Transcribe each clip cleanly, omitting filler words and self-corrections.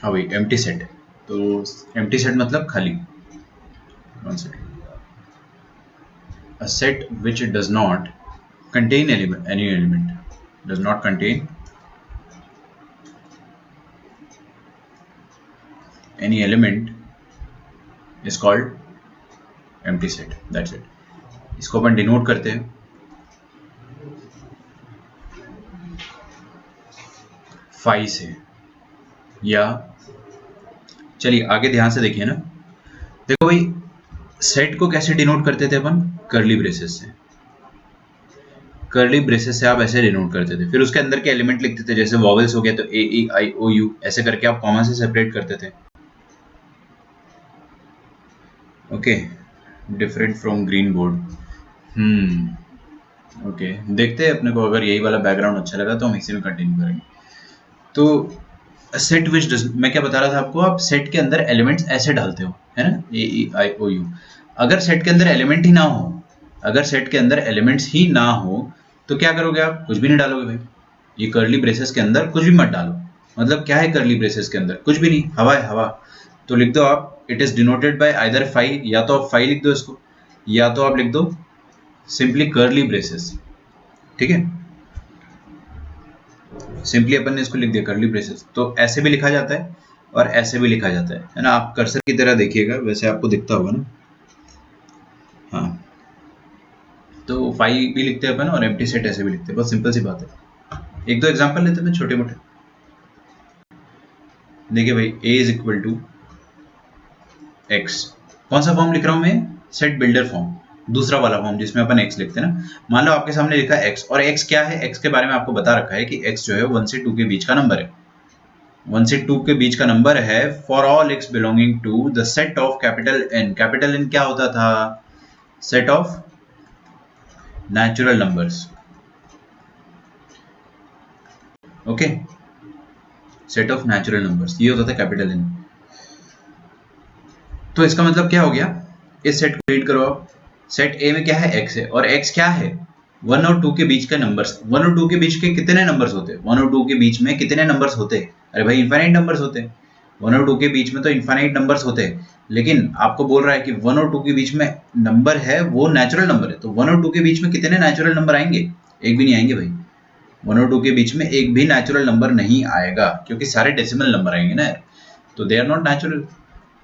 हाँ भाई, empty set है। तो एम्प्टी सेट मतलब खाली। One set, a set which does not contain any element, does not contain any element is called empty set. That's it. इसको अपन denote करते हैं फाई से, या चलिए आगे ध्यान से देखिए ना। देखो भाई, सेट को कैसे डिनोट करते थे अपन? कर्ली ब्रेसेस से। कर्ली ब्रेसेस से आप ऐसे डिनोट करते थे, फिर उसके अंदर के एलिमेंट लिखते थे, जैसे वॉवेल्स हो गया तो ए ई आई ओ यू, ऐसे करके आप कॉमा से सेपरेट करते थे। Okay, different from green board. Okay, देखते हैं अपने को अगर यही वाला बैकग्राउंड अच्छा लगा तो हम इसी में कंटिन्यू करेंगे। तो सेट विच डज, मैं क्या बता रहा था आपको, आप सेट के अंदर एलिमेंट्स ऐसे डालते हो, है ना, ए ई आई ओ यू। अगर सेट के अंदर एलिमेंट ही ना हो, अगर सेट के अंदर एलिमेंट्स ही ना हो तो क्या करोगे आप? कुछ भी नहीं डालोगे भाई। ये कर्ली ब्रेसेस के अंदर कुछ भी मत डालो। मतलब क्या है कर्ली ब्रेसेस के अंदर? कुछ भी नहीं, हवा है, हवा। तो लिख दो आप, it is denoted by either phi, या तो आप फाई लिख दो इसको, या तो आप लिख दो सिंपली कर्ली ब्रेसेस। ठीक है, सिंपली अपन ने इसको लिख दिया कर्ली ब्रेसेस। तो ऐसे भी लिखा जाता है और ऐसे भी लिखा जाता है ना। आप कर्सर की तरह देखिएगा, वैसे आपको दिखता होगा ना। हाँ, तो फाई भी लिखते हैं अपन और एम्प्टी सेट ऐसे भी लिखते हैं, बहुत सिंपल सी बात है। एक दो एग्जांपल लेते हैं छोटे मोटे। देखिए भाई, a is equal to x. कौन सा फॉर्म लिख रहा हूं मैं? सेट बिल्डर फॉर्म, दूसरा वाला फॉर्म जिसमें अपन x लिखते हैं ना। मान लो आपके सामने लिखा है x, और x क्या है? x के बारे में आपको बता रखा है कि x जो है 1 से 2 के बीच का नंबर है। 1 से 2 के बीच का नंबर है for all x belonging to the set of capital N। Capital N क्या होता था? Set of natural numbers. Okay, set of natural numbers, ये होता था कैपिटल N। तो इसका मतलब क्या हो गया? इस सेट को रीड करो आप। सेट ए में क्या है? x है, और x क्या है? 1 और 2 के बीच का नंबर्स। 1 और 2 के बीच के कितने नंबर्स होते हैं? 1 और 2 के बीच में कितने नंबर्स होते हैं? अरे भाई, इनफाइनाइट नंबर्स होते हैं। 1 और 2 के बीच में तो इनफाइनाइट नंबर्स होते हैं, लेकिन आपको बोल रहा है कि 1 और 2 के बीच में नंबर है वो नेचुरल नंबर है। तो 1 और 2 के बीच में कितने नेचुरल नंबर आएंगे? एक भी नहीं आएंगे भाई। 1 और 2 के बीच में एक भी नेचुरल नंबर नहीं आएगा, क्योंकि सारे डेसिमल नंबर आएंगे ना, तो दे आर नॉट नेचुरल।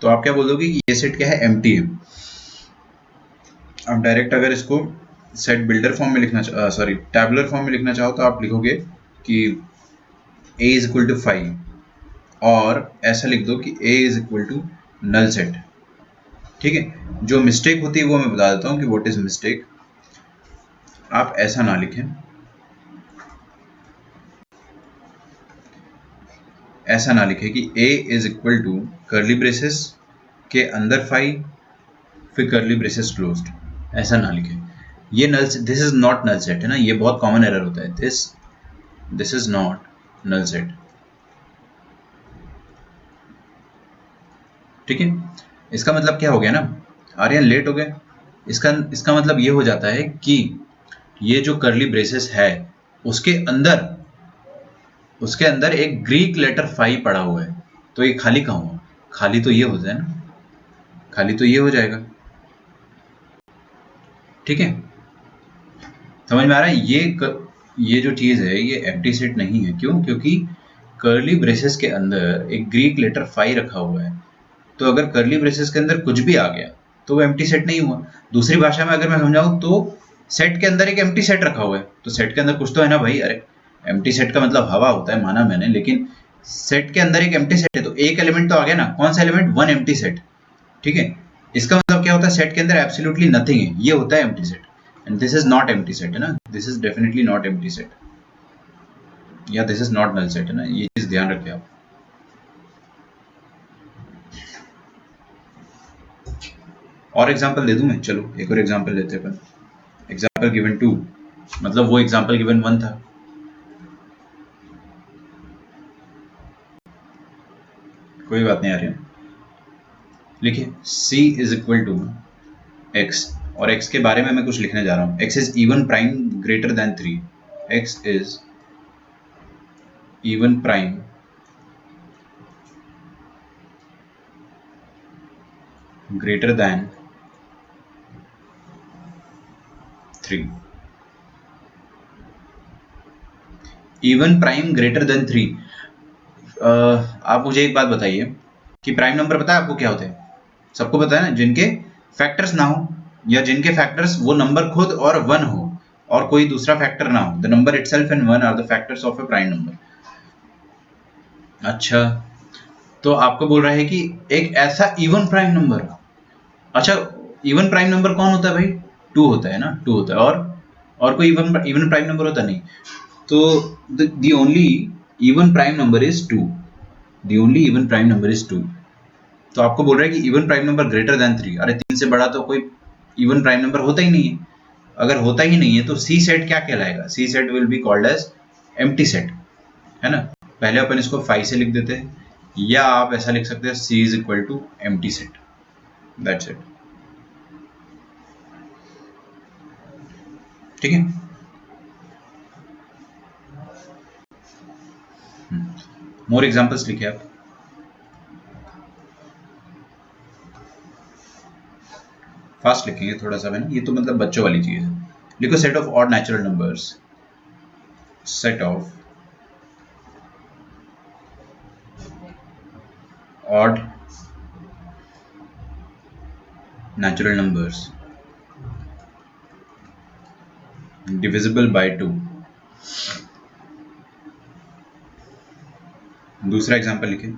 तो आप क्या बोलोगे कि ये सेट क्या है? एम्प्टी है। आप डायरेक्ट अगर इसको सेट बिल्डर फॉर्म में लिखना, सॉरी टैबुलर फॉर्म में लिखना चाहो तो आप लिखोगे कि a इज इक्वल टू 5, और ऐसा लिख दो कि a is equal to null set. ठीक है, जो मिस्टेक होती है वो मैं बता देता हूँ कि व्हाट इज मिस्टेक। आप ऐसा ना लिखें, ऐसा ना लिखें कि a is equal to curly braces के अंदर 5 फिर कर्ली ब्रेसेस क्लोज्ड, ऐसा ना लिखें। ये null, this is not null set है ना, ये बहुत कॉमन एरर होता है। This is not null set. ठीक है, इसका मतलब क्या हो गया ना, आर्यन लेट हो गए। इसका मतलब ये हो जाता है कि ये जो कर्ली ब्रेसेस है उसके अंदर एक ग्रीक लेटर 5 पड़ा हुआ है, तो ये खाली कहाँ हुआ? खाली तो ये हो जाए ना, खाली तो ये हो जाएगा। ठीक है, समझ में आ रहा है? ये जो चीज है ये एम्प्टी सेट नहीं है। क्यों? क्योंकि कर्ली ब्रेसेस के अंदर एक ग्रीक लेटर 5 रखा हुआ है। तो अगर कर्ली ब्रेसेस के अंदर कुछ भी आ गया तो वो एम्प्टी सेट नहीं हुआ। दूसरी भाषा में अगर मैं समझाऊं तो सेट के अंदर एक एम्प्टी सेट रखा हुआ है, तो सेट के अंदर कुछ तो है ना भाई। अरे, एम्प्टी सेट का मतलब हवा होता है, माना मैंने, लेकिन सेट के अंदर एक एम्प्टी सेट है तो एक एलिमेंट तो आ गया ना। कौन सा एलिमेंट? One empty set. ठीक है, इसका मतलब क्या होता है? सेट के अंदर एब्सोल्युटली नथिंग है, ये होता है empty set. And this is not empty set है ना, this is definitely not empty set, या this is not null set है ना, ये चीज ध्यान रखें आप। और एग्जांपल दे दूं मैं? चलो एक और एग्जांपल लेते हैं अपन। एग्जाम्पल गिवन 2, मतलब वो एग्जाम्पल गिवन 1 था। कोई बात नहीं आ रही। लिखिए c is equal to x, और x के बारे में मैं कुछ लिखने जा रहा हूँ। x is even prime greater than 3, x is even prime greater than 3, even prime greater than 3। आप मुझे एक बात बताइए कि प्राइम नंबर पता है आपको क्या होते हैं? सबको पता है ना, जिनके फैक्टर्स ना हो, या जिनके फैक्टर्स वो नंबर खुद और 1 हो और कोई दूसरा फैक्टर ना हो। The number itself and 1 are the factors of a prime number. अच्छा, तो आपको बोल रहा है कि एक ऐसा इवन प्राइम नंबर। अच्छा, इवन प्राइम नंबर कौन होता है भाई? 2 होता है ना, 2 होता है, और कोई इवन प्राइम नंबर होता नहीं। तो the only even prime number is 2, the only even prime number is 2। तो आपको बोल रहा है कि even prime number greater than 3। अरे 3 से बड़ा तो कोई इवन प्राइम नंबर होता ही नहीं है। अगर होता ही नहीं है तो सी सेट क्या कहलाएगा? C set will be called as empty set, है ना। पहले अपन इसको 5 से लिख देते हैं, या आप ऐसा लिख सकते हैं C is equal to empty set, that's it. ठीक है, मोर एग्जांपल्स लिखिए आप। फास्ट लिखेंगे थोड़ा सा है ना, ये तो मतलब बच्चों वाली चीज है। लिखो set of odd natural numbers, set of odd natural numbers divisible by 2। दूसरा एग्जांपल लिखें,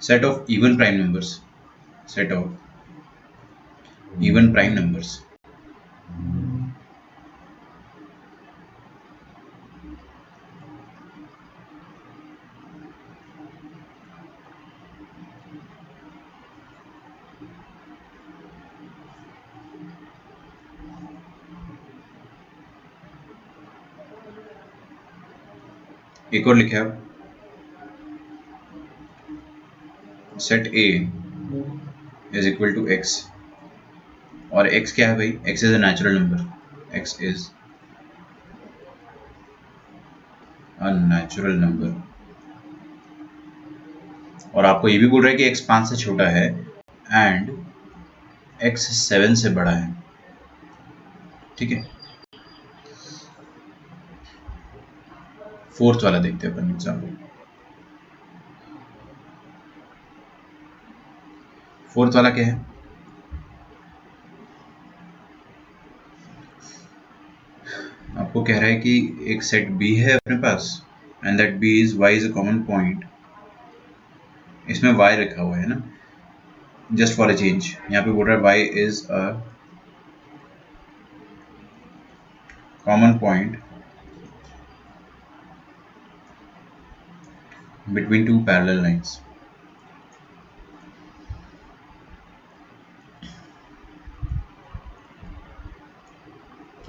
set of even prime numbers, set of even prime numbers एक और लिखे आप, set a is equal to x, और x क्या है भाई? x is a natural number, x is a natural number। और आपको ये भी बोल रहा है कि x 5 से छोटा है एंड x 7 से बड़ा है। ठीक है, फोर्थ वाला देखते हैं अपन एग्जाम्पल। फोर्थ वाला क्या है? आपको कह रहा है कि एक सेट B है अपने पास and that B is y is a common point. इसमें y रखा हुआ है ना, जस्ट फॉर अ चेंज। यहाँ पे बोल रहा है y is a common point between two parallel lines.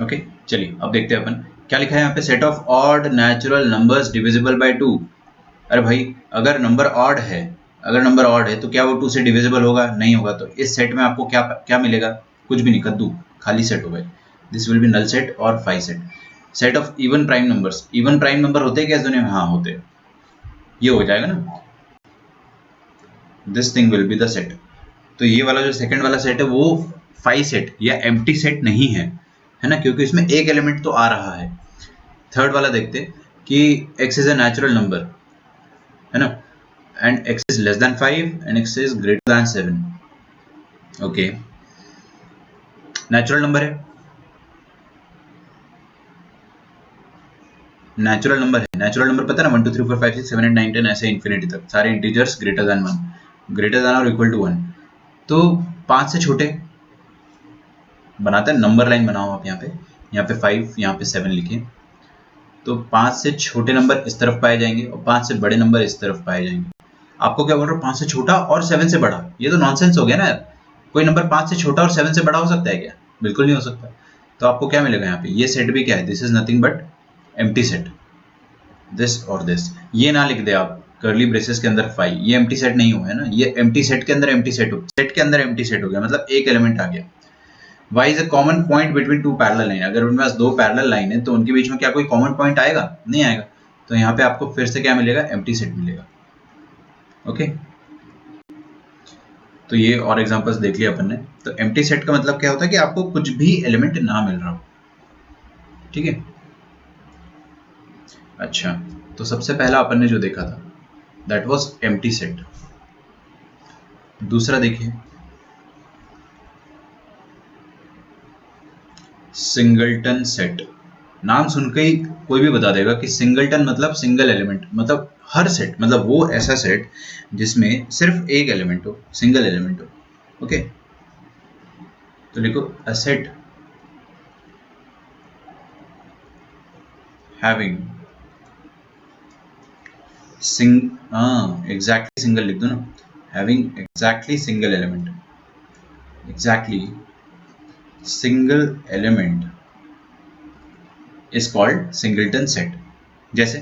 Okay, चलिए अब देखते हैं अपन क्या लिखा है यहाँ पे। Set of odd natural numbers divisible by 2। अरे भाई, अगर नंबर ऑड है, तो क्या वो 2 से डिविजिबल होगा? नहीं होगा। तो इस सेट में आपको क्या क्या मिलेगा? कुछ भी नहीं, कद्दू, खाली सेट होगा। This will be null set और 5 set. Set of even prime numbers, even prime number होते हैं क्या इस दुनिया में? हाँ होते हैं। ये हो जाएगा ना, this thing will be the set. तो ये वाला जो सेकंड वाला सेट है वो 5 सेट या एम्प्टी सेट नहीं है ना, क्योंकि इसमें एक एलिमेंट तो आ रहा है। थर्ड वाला देखते कि x is a natural number, है ना, and x is less than 5 and x is greater than 7। Okay, natural number है, नेचुरल नंबर है। नेचुरल नंबर पता है ना, 1 2 3 4 5 6 7 8 9 10 ऐसे इन्फिनिटी तक सारे integers greater than 1, greater than और इक्वल टू 1। तो 5 से छोटे बनाते हैं, नंबर लाइन बनाओ आप। यहाँ पे 5, यहाँ पे 7 लिखें। तो 5 से छोटे नंबर इस तरफ पाए जाएंगे और 5 से बड़े नंबर इस तरफ पाए जाएंगे। आपको क्या बोल रहा हूँ, 5 से छोटा और 7 से बड़ा? ये तो नॉनसेंस हो गया ना यार। कोई नंबर 5 से छोटा और 7 से बड़ा हो सकता है क्या? बिल्कुल नहीं हो सकता। तो आपको क्या मिलेगा यहाँ पे? ये सेट भी क्या है? This is nothing but empty set, this or this. ये ना लिख दे आप कर्ली ब्रेसेस के अंदर 5, ये एम्प्टी सेट नहीं हुआ है ना, ये एम्प्टी सेट के अंदर एम्प्टी सेट हो, सेट के अंदर एम्प्टी सेट हो गया, मतलब एक एलिमेंट आ गया। y is a common point between two parallel line. अगर उनके पास दो पैरेलल लाइन है तो उनके बीच में क्या कोई कॉमन पॉइंट आएगा? नहीं आएगा। तो यहाँ पे आपको फिर से क्या मिलेगा? एम्प्टी सेट मिलेगा। ओके, तो ये और एग्जांपल्स देख लिया अपन ने। तो एम्प्टी सेट का मतलब क्या होता है कि आपको कुछ भी एलिमेंट ना मिल रहा हो, ठीक है। अच्छा, तो सबसे पहला अपन ने जो देखा था दैट वाज एम्प्टी सेट। दूसरा देखिए सिंगलटन सेट। नाम सुन के ही कोई भी बता देगा कि सिंगलटन मतलब सिंगल एलिमेंट, मतलब हर सेट, मतलब वो ऐसा सेट जिसमें सिर्फ एक एलिमेंट हो, सिंगल एलिमेंट हो। ओके, तो लिखो a set having exactly single लिख दो ना, having exactly single element, exactly single element is called singleton set. जैसे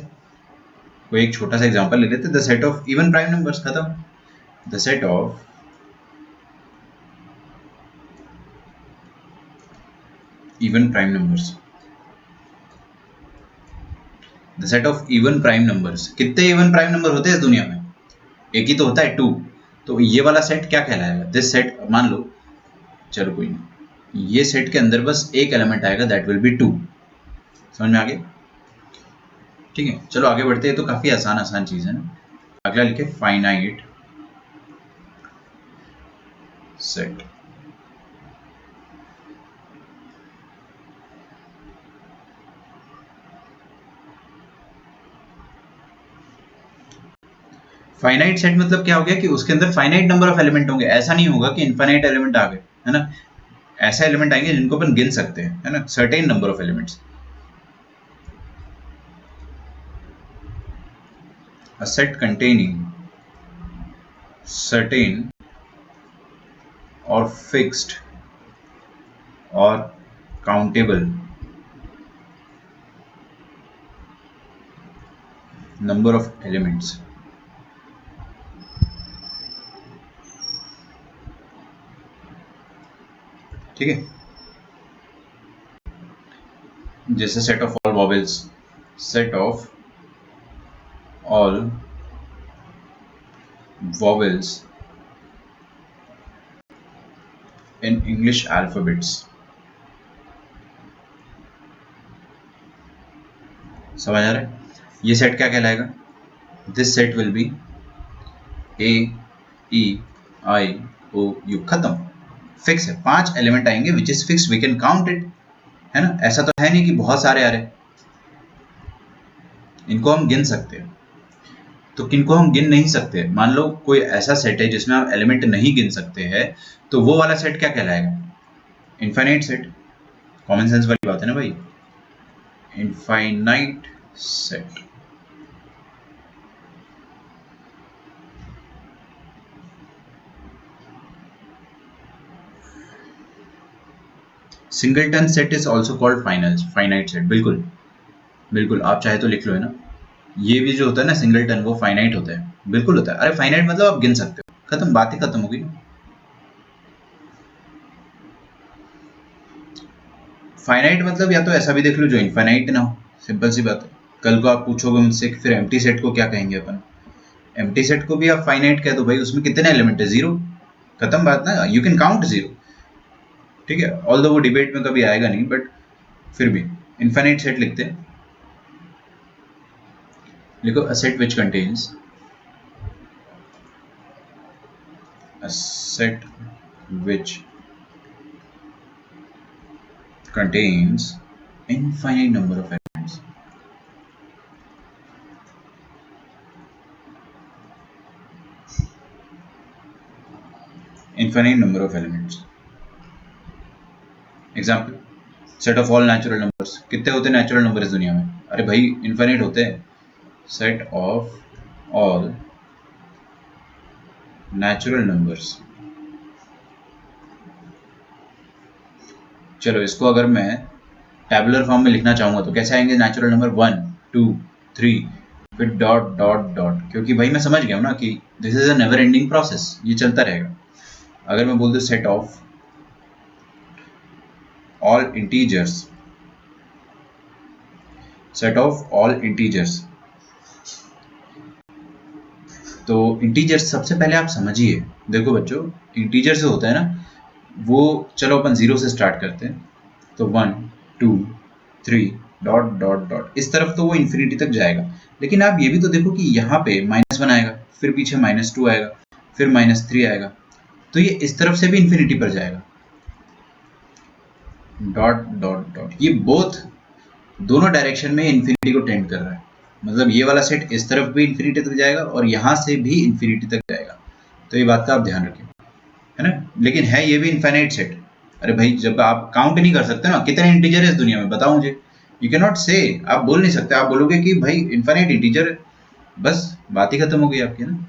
कोई एक छोटा सा एग्जांपल ले लेते, the set of even prime numbers, खत्म। The set of even prime numbers, the set of even prime numbers. कितने इवन प्राइम नंबर होते हैं इस दुनिया में? एक ही तो होता है, 2। तो ये वाला सेट क्या कहलाएगा? दिस सेट, मान लो, चलो कोई नहीं, ये सेट के अंदर बस एक एलिमेंट आएगा, दैट विल बी 2। समझ में आ गया? ठीक है, चलो आगे बढ़ते हैं। तो काफी आसान आसान चीज है ना। अगला लिखे फाइनाइट सेट। फाइनाइट सेट मतलब क्या हो गया कि उसके अंदर फाइनाइट नंबर ऑफ एलिमेंट होंगे। ऐसा नहीं होगा कि इनफाइनाइट एलिमेंट आ गए, है ना। ऐसे एलिमेंट आएंगे जिनको अपन गिन सकते हैं, है ना, certain number of elements. A set containing certain or fixed or countable number of elements। ठीक है, जैसे set of all vowels, set of all vowels in English alphabets. समझ आ रहा है? ये सेट क्या कहलाएगा? This set will be A E I O U, खत्म। फिक्स है, 5 एलिमेंट आएंगे which is fix, we can count it, है ना। ऐसा तो है नहीं कि बहुत सारे आ रहे, इनको हम गिन सकते हैं। तो किनको हम गिन नहीं सकते? मान लो कोई ऐसा सेट है जिसमें हम एलिमेंट नहीं गिन सकते हैं, तो वो वाला सेट क्या कहलाएगा? Infinite set. कॉमन सेंस वाली बात है ना भाई, infinite set. Singleton set is also called finite set. बिल्कुल बिल्कुल, आप चाहे तो लिख लो, है ना। ये भी जो होता है ना सिंगलटन, वो फाइनाइट होता है, बिल्कुल होता है। अरे फाइनाइट मतलब आप गिन सकते हो, खत्म, बात ही खत्म होगी ना। फाइनाइट मतलब या तो ऐसा भी देख लो जो इनफाइनाइट ना हो, सिंपल सी बात है। कल को आप पूछोगे मुझसे कि फिर एम्प्टी सेट को क्या कहेंगे अपन, एम्प्टी सेट को भी आप फाइनाइट कह दो भाई, उसमें कितने एलिमेंट है? 0, खत्म बात ना, यू कैन काउंट 0। ठीक है, ऑल वो डिबेट में कभी आएगा नहीं, बट फिर भी इनफाइनाइट सेट लिखते हैं। लिखो a set which contains, a set which contains infinite number of elements। Infinite number of elements। Example, set of all natural numbers. कितने होते हैं नेचुरल नंबर इस दुनिया में? अरे भाई इनफाइनाइट होते हैं। Set of all natural numbers. चलो इसको अगर मैं टैबुलर फॉर्म में लिखना चाहूंगा तो कैसे आएंगे नेचुरल नंबर? 1 2 3 फिर डॉट डॉट डॉट, क्योंकि भाई मैं समझ गया हूं ना कि this is a never ending process, ये चलता रहेगा। अगर मैं बोल दूं set of all integers, set of all integers, तो इंटीजर सबसे पहले आप समझिए, देखो बच्चों, इंटीजर से होता है ना वो, चलो अपन 0 से स्टार्ट करते हैं, तो 1 2 3 डॉट डॉट डॉट, इस तरफ तो वो इन्फिनिटी तक जाएगा। लेकिन आप ये भी तो देखो कि यहाँ पे -1 आएगा, फिर पीछे -2 आएगा, फिर -3 आएगा, तो ये इस तरफ से भी इन्फिनिटी पर जाएगा, डॉट डॉट डॉट, ये बोथ दोनों डायरेक्शन में इन्फिनिटी को टेंड कर रहा है। मतलब ये वाला सेट इस तरफ भी इन्फिनिटी तक जाएगा और यहाँ से भी इन्फिनिटी तक जाएगा। तो ये बात का आप ध्यान रखें, है ना। लेकिन है ये भी इनफाइनाइट सेट। अरे भाई, जब आप काउंट नहीं कर सकते ना कितने इंटीजर है इस दुनिया में, बताओ मुझे। यू कैन नॉट से, आप बोल नहीं सकते, आप बोलोगे कि भाई इनफाइनाइट इंटीजर है, बस बात ही खत्म हो गई आपकी ना।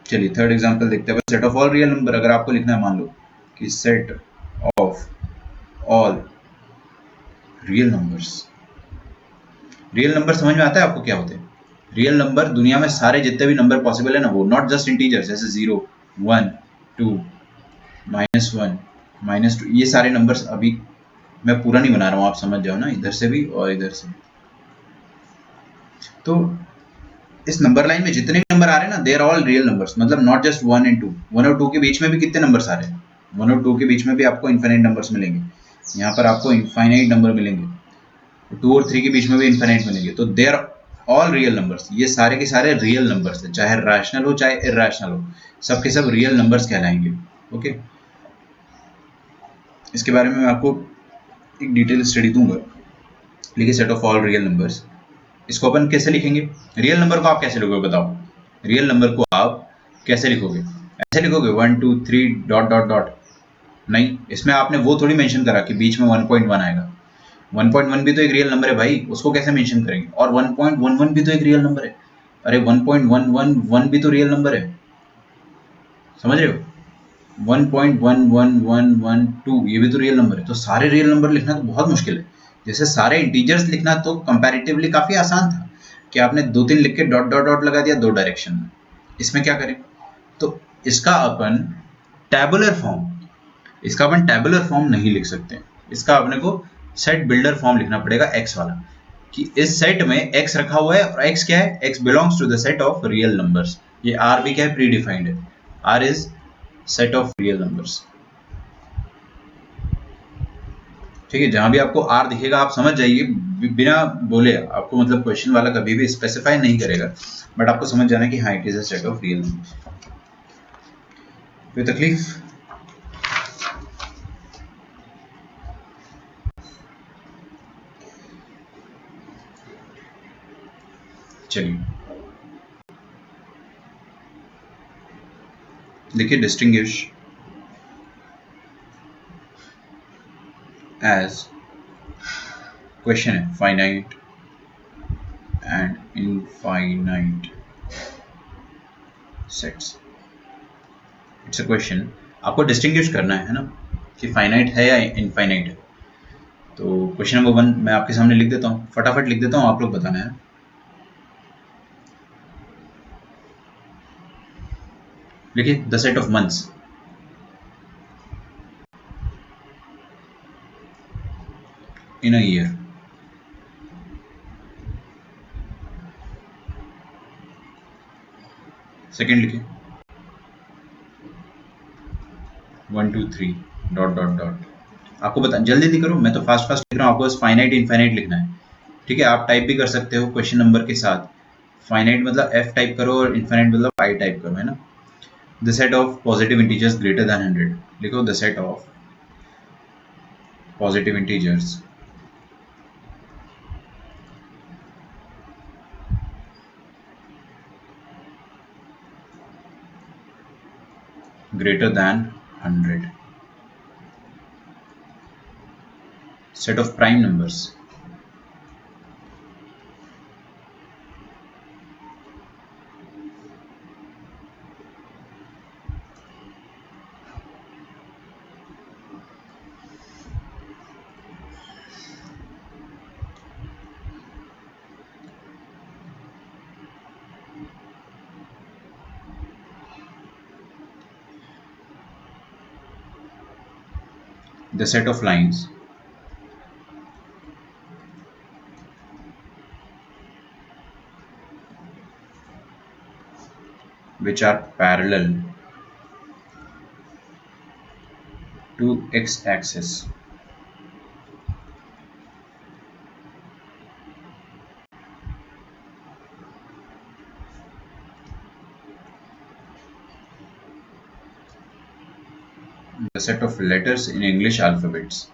चलिए थर्ड एग्जांपल देखते हैं। Set of all real number, अगर आपको लिखना है, मान लो कि set of all real numbers. Real number समझ में आता है आपको क्या होते हैं? रियल नंबर दुनिया में सारे जितने भी नंबर पॉसिबल है ना, वो नॉट जस्ट इंटीजर्स, जैसे 0 1 2 -1 -2, ये सारे नंबर्स। अभी मैं पूरा नहीं बना रहा हूँ, आप समझ जाओ ना, इधर से भी और इधर से। तो इस नंबर लाइन में जितने भी नंबर आ रहे हैं ना, they are all real numbers, मतलब नॉट जस्ट 1 एंड 2। 1 और 2 के बीच में भी कितने नंबर्स आ रहे हैं? 1 और 2 के बीच में भी आपको इनफाइनाइट नंबर्स मिलेंगे। यहाँ पर आपको इनफाइनाइट नंबर मिलेंगे, 2 और 3 के बीच में भी इनफाइनाइट मिलेंगे। तो they are all real numbers, ये सारे के सारे रियल नंबर्स है, चाहे रैशनल हो चाहे इरैशनल हो, सब के सब रियल नंबर्स कहलाएंगे। ओके, इसके बारे में मैं आपको एक डिटेल स्टडी दूंगा। लिखिए set of all real numbers. इसको अपन कैसे लिखेंगे? रियल नंबर को आप कैसे लिखोगे बताओ? रियल नंबर को आप कैसे लिखोगे? ऐसे लिखोगे 1 2 3 डॉट डॉट डॉट? नहीं, इसमें आपने वो थोड़ी मेंशन करा कि बीच में 1.1 आएगा। 1.1 भी तो एक रियल नंबर है भाई, उसको कैसे मेंशन करेंगे? और 1.11 भी तो एक रियल नंबर है। अरे 1.111 भी तो रियल नंबर है, समझ रहे हो? 1.11112 ये भी तो रियल नंबर है। तो सारे रियल नंबर लिखना तो बहुत मुश्किल है। जैसे सारे इंटीजर्स लिखना तो कंपैरेटिवली काफ़ी आसान था कि आपने 2 3 लिख के डॉट डॉट डॉट लगा दिया 2 डायरेक्शन में। इसमें क्या करें? तो इसका अपन टैबुलर फॉर्म, इसका अपन टैबुलर फॉर्म नहीं लिख सकते। इसका अपने को सेट बिल्डर फॉर्म लिखना पड़ेगा, एक्स वाला, कि इस सेट में एक्स रखा हुआ है और एक्स क्या है? X belongs to the set of real numbers. ये आर भी क्या है? प्री डिफाइंड है। R is set of real numbers. ठीक है, जहां भी आपको आर दिखेगा आप समझ जाइए, बिना बोले आपको, मतलब क्वेश्चन वाला कभी भी स्पेसिफाई नहीं करेगा, बट आपको समझ जाना कि हाँ it is a set of real numbers. कोई तकलीफ? चलिए देखिए, डिस्टिंग्विश एज, क्वेश्चन है finite and infinite sets. It's a question, आपको डिस्टिंग्विश करना है ना कि फाइनाइट है या इनफाइनाइट है। तो क्वेश्चन नंबर 1 मैं आपके सामने लिख देता हूँ, फटाफट लिख देता हूँ, आप लोग बताना है। देखिए, the set of months in a year। Second लिखिए 1 2 3 डॉट डॉट डॉट। आपको बता, जल्दी जल्दी करो, मैं तो फास्ट फास्ट लिख रहा हूँ, आपको बस फाइनाइट इनफाइनाइट लिखना है। ठीक है, आप टाइप भी कर सकते हो क्वेश्चन नंबर के साथ। फाइनाइट मतलब एफ टाइप करो और इनफाइनाइट मतलब आई टाइप करो, है ना। The set of positive integers greater than 100, लिखो the set of positive integers greater than 100, set of prime numbers, the set of lines, which are parallel to x-axis. The set of letters in English alphabets.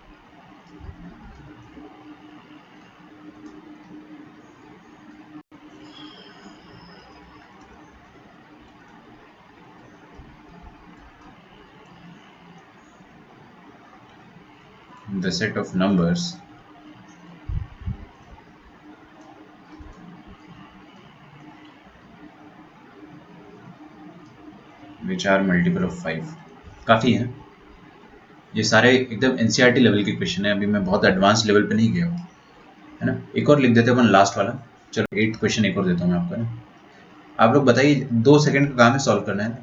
The set of numbers which are multiple of 5. काफ़ी है ये सारे, एकदम NCERT level के question है, अभी मैं बहुत एडवांस लेवल पे नहीं गया हूँ, है ना। एक और लिख देते हैं अपन लास्ट वाला, चलो 8th क्वेश्चन एक और देता हूँ मैं आपको ना। आप लोग बताइए, 2 सेकंड का काम है, सॉल्व करना है ना,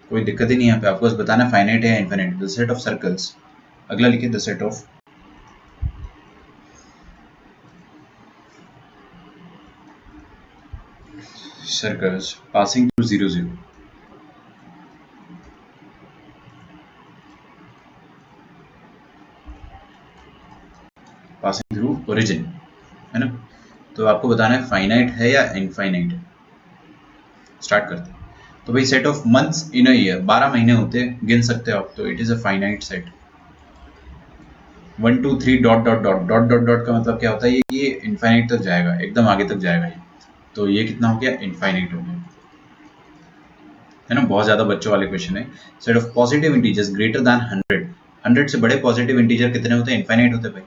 कोई दिक्कत ही नहीं है यहाँ पे, आपको बस बताना है फाइनाइट है या infinite. The set of circles, अगला लिखिए, the set of circles passing through 0 0, passing through origin, है ना। तो आपको बताना है फाइनाइट है या इनफाइनाइट है। स्टार्ट करते हैं। तो भाई set of months in a year, 12 महीने होते हैं, गिन सकते हो आप, तो it is a finite set. 1 2 3 dot dot dot dot dot dot का मतलब क्या होता है, ये इनफाइनाइट तक जाएगा, एकदम आगे तक जाएगा ये, तो ये कितना हो गया, इनफाइनाइट हो गया, है ना। बहुत ज्यादा बच्चों वाले क्वेश्चन है। Set of positive integers greater than 100, 100 से बड़े पॉजिटिव इंटीजर कितने होते हैं, इनफाइनाइट होते हैं भाई,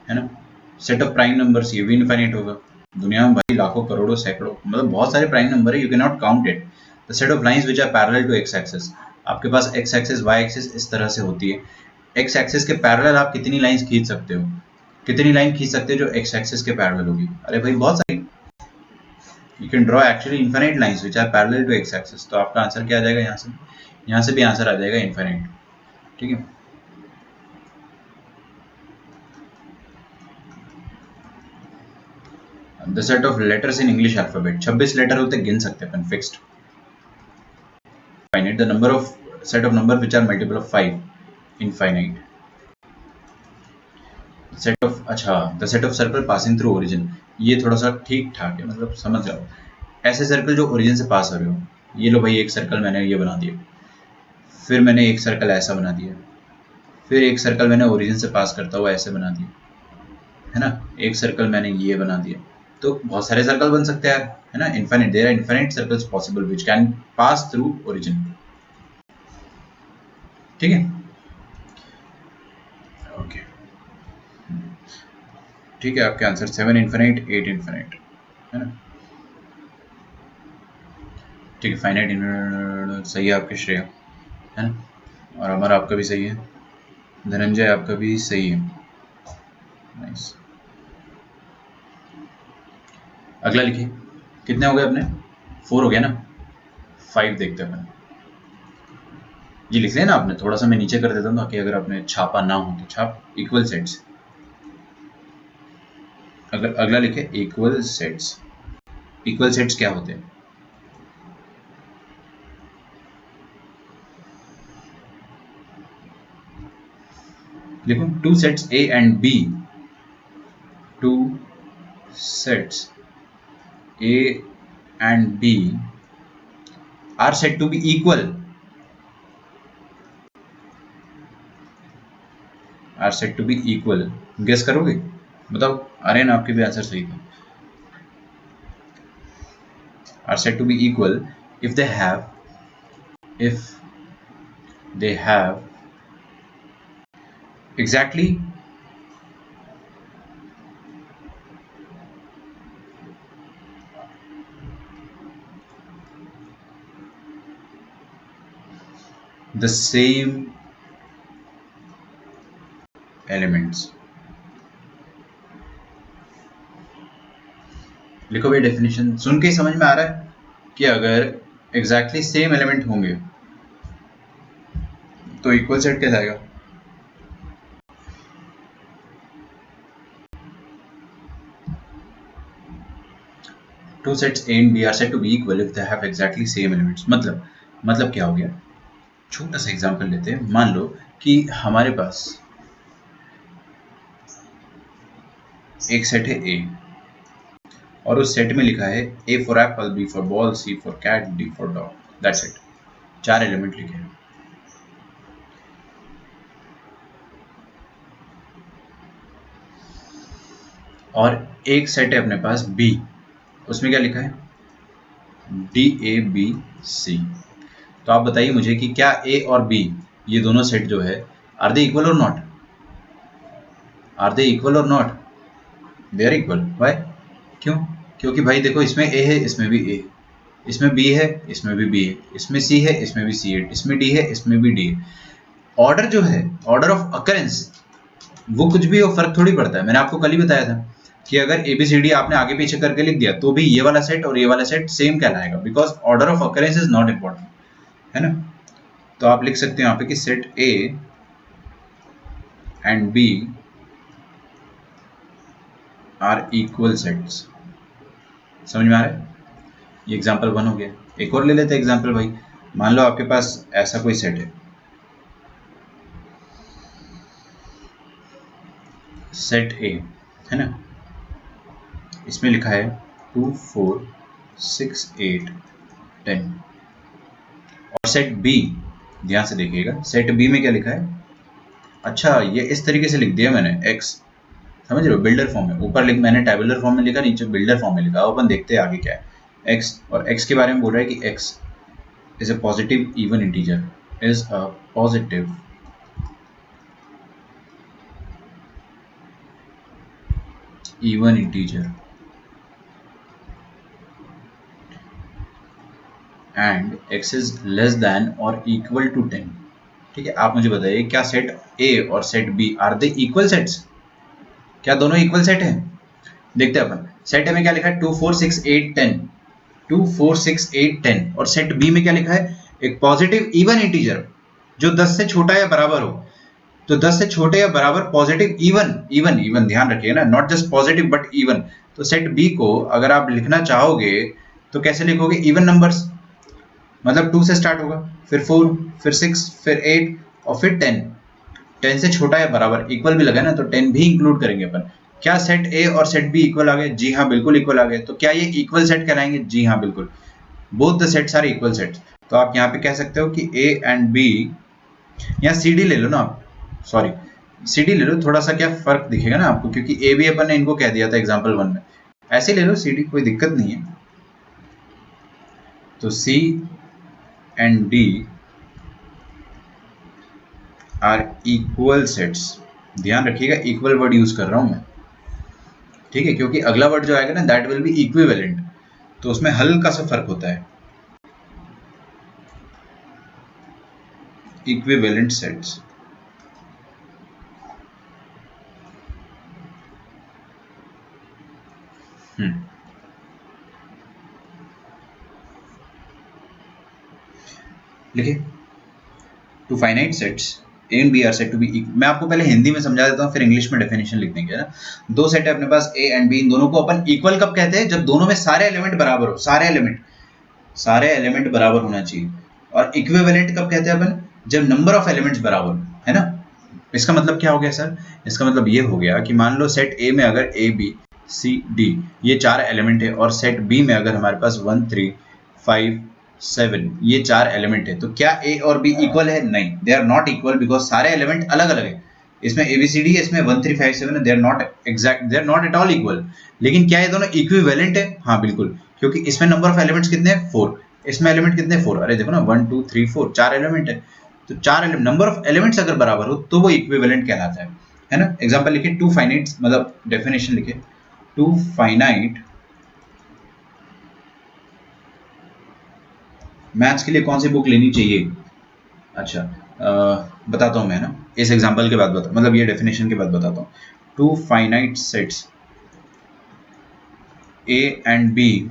है ना। सेट ऑफ प्राइम नंबर्स, ये भी इनफाइनाइट होगा। दुनिया में भाई लाखों करोड़ों सैकड़ों, मतलब बहुत सारे प्राइम नंबर है, you can not count it. The set of lines which are parallel to x axis, आपके पास एक्स एक्सिस वाई एक्सिस इस तरह से होती है। एक्स एक्सिस के पैरेलल आप कितनी लाइंस खींच सकते हो, कितनी लाइन खींच सकते हो जो एक्स एक्सिस के पैरेलल होगी, अरे भाई बहुत सारी। You can draw actually infinite lines which are parallel to x axis. तो आपका आंसर क्या आ जाएगा, यहाँ से भी आंसर आ जाएगा इनफाइनाइट, ठीक है। The set of letters in English alphabet, 26 letter होते हैं, गिन सकते हैं अपन, fixed. Finite the number of set of number which are multiple of 5, infinite. Set of, अच्छा, the set of circle passing through origin, ये थोड़ा सा ठीक ठाक है, मतलब समझ जाओ। ऐसे सर्कल जो ओरिजिन से पास हो रहे हो, ये लो भाई, एक सर्कल मैंने ये बना दिया, फिर मैंने एक सर्कल ऐसा बना दिया, फिर एक सर्कल मैंने ओरिजिन से पास करता हुआ ऐसे बना दिया, है ना। एक सर्कल मैंने ये बना दिया, तो बहुत सारे सर्कल बन सकते हैं, है ना। Infinite, there are infinite circles possible which can pass through origin, ठीक है। ओके, ठीक है, आपके आंसर 7 इनफाइनाइट, 8 इनफाइनाइट, है ना। ठीक है, फाइनाइट सही है आपके, श्रेया, है ना, और हमारा आपका भी सही है, धनंजय आपका भी सही है, नाइस। अगला लिखिए, कितने हो गए अपने, 4 हो गया ना, 5 देखते हैं अपन। ये लिख लेना आपने, थोड़ा सा मैं नीचे कर देता हूँ ताकि अगर आपने छापा ना हो तो छाप इक्वल सेट्स। अगर अगला लिखे इक्वल सेट्स, इक्वल सेट्स क्या होते हैं, देखो, 2 sets A and B, 2 sets A and B are set to be equal, are set to be equal. Guess करोगे, बताओ, आर्यन आपके भी आंसर सही था। Are set to be equal if they have exactly the same elements। लिखो भाई, definition सुन के ही समझ में आ रहा है कि अगर एग्जैक्टली सेम एलिमेंट होंगे तो इक्वल सेट कहलाएगा। Two sets A and B are said to be equal if they have exactly same elements. मतलब क्या हो गया, छोटा सा एग्जांपल लेते हैं। मान लो कि हमारे पास एक सेट है ए और उस सेट में लिखा है A for apple, B for ball, C for cat, D for dog, that's it. 4 element लिखे हैं। और एक सेट है अपने पास बी, उसमें क्या लिखा है डी ए बी सी। तो आप बताइए मुझे कि क्या ए और बी ये दोनों सेट जो है are they equal or not? Are they equal or not? They are equal. Why? क्यों? क्योंकि भाई देखो, इसमें ए है, इसमें भी ए, इसमें बी है, इसमें भी बी है, इसमें सी है, इसमें भी सी है, इसमें डी है, इसमें भी डी है। ऑर्डर जो है, ऑर्डर ऑफ अकरेंस, वो कुछ भी हो, फर्क थोड़ी पड़ता है। मैंने आपको कल ही बताया था कि अगर ए बी सी डी आपने आगे पीछे करके लिख दिया तो भी ये वाला सेट और ये वाला सेट सेम कहलाएगा, because order of occurrence is not important, है ना। तो आप लिख सकते हो यहाँ पे कि set A and B are equal sets. समझ में आ रहा है? ये एग्जाम्पल 1 हो गया। एक और ले लेते हैं एग्जाम्पल भाई। मान लो आपके पास ऐसा कोई सेट है, सेट ए है ना, इसमें लिखा है 2 4 6 8 10। और सेट बी, ध्यान से देखिएगा, सेट बी में क्या लिखा है? अच्छा, ये इस तरीके से लिख दिया मैंने, एक्स, समझ रहे हो, बिल्डर फॉर्म में। ऊपर लिख मैंने टैबुलर फॉर्म में लिखा, नीचे बिल्डर फॉर्म में लिखा। अब अपन देखते हैं आगे क्या है। एक्स, और एक्स के बारे में बोल रहा है कि x is a positive even integer, is a positive even integer and x is less than और इक्वल टू 10। ठीक है, आप मुझे बताइए क्या सेट ए और set B are they equal sets? क्या दोनों इक्वल सेट हैं? देखते हैं अपन। सेट ए में क्या लिखा है 2 4 6 8 10, 2 4 6 8 10। और सेट बी में क्या लिखा है? एक पॉजिटिव इवन इंटीजर जो 10 से छोटा या बराबर हो। तो 10 से छोटे या बराबर पॉजिटिव इवन, इवन इवन ध्यान रखिए ना, not just positive but even. तो सेट बी को अगर आप लिखना चाहोगे तो कैसे लिखोगे? इवन नंबर्स, मतलब 2 से स्टार्ट होगा, फिर 4, फिर 6, फिर 8 और फिर 10। 10 से छोटा या बराबर, इक्वल भी लगा ना, तो 10 भी इंक्लूड करेंगे अपन। क्या सेट ए और सेट बी इक्वल आ गए? जी हाँ, बिल्कुल इक्वल आ गए। तो क्या ये इक्वल सेट कहलाएंगे? जी हाँ, बिल्कुल। Both the sets are equal sets. तो आप यहाँ पे कह सकते हो कि ए एंड बी, या सी डी ले लो ना आप, सॉरी सी डी ले लो, थोड़ा सा क्या फर्क दिखेगा ना आपको, क्योंकि ए बी अपन ने इनको कह दिया था एग्जाम्पल 1 में। ऐसे ले लो सी डी, कोई दिक्कत नहीं है। तो C and D are equal sets. ध्यान रखिएगा, इक्वल वर्ड यूज कर रहा हूं मैं, ठीक है, क्योंकि अगला वर्ड जो आएगा ना दैट विल बी इक्विवेलेंट, तो उसमें हल्का सा फर्क होता है। Equivalent sets. लिखिए, two finite sets A and B are set to be. मैं आपको पहले हिंदी में समझा देता हूँ, फिर इंग्लिश में डेफिनेशन लिख देंगे ना। दो सेट है अपने पास ए एंड बी, इन दोनों को अपन इक्वल कब कहते हैं? जब दोनों में सारे एलिमेंट बराबर हो, सारे एलिमेंट बराबर होना चाहिए। और इक्विवेलेंट कब कहते हैं अपन? जब नंबर ऑफ एलिमेंट्स बराबर हो, है ना। इसका मतलब क्या हो गया सर? इसका मतलब ये हो गया कि मान लो सेट ए में अगर ए बी सी डी ये 4 एलिमेंट है, और सेट बी में अगर हमारे पास 1 3 5 7 ये 4 एलिमेंट है, तो क्या ए और बी इक्वल है? नहीं, they are not equal, because सारे एलिमेंट अलग अलग है। इसमें ए बी सी डी है, इसमें 1 3 5 7 है, they are not exact, they are not at all equal. लेकिन क्या ये दोनों इक्विवेलेंट है? हाँ बिल्कुल, क्योंकि इसमें नंबर ऑफ एलिमेंट्स कितने हैं? 4। इसमें एलिमेंट कितने? 4। अरे देखो ना, 1 2 3 4, 4 एलिमेंट है। तो 4 नंबर ऑफ एलिमेंट्स अगर बराबर हो तो वो इक्विवेलेंट कहलाता है ना। एग्जांपल लिखिए, टू फाइनाइट, मतलब डेफिनेशन लिखिए, टू फाइनाइट। मैथ्स के लिए कौन सी बुक लेनी चाहिए? अच्छा, बताता हूँ मैं ना, इस एग्जांपल के बाद बता, मतलब ये डेफिनेशन के बाद बताता हूँ। Two finite sets A and B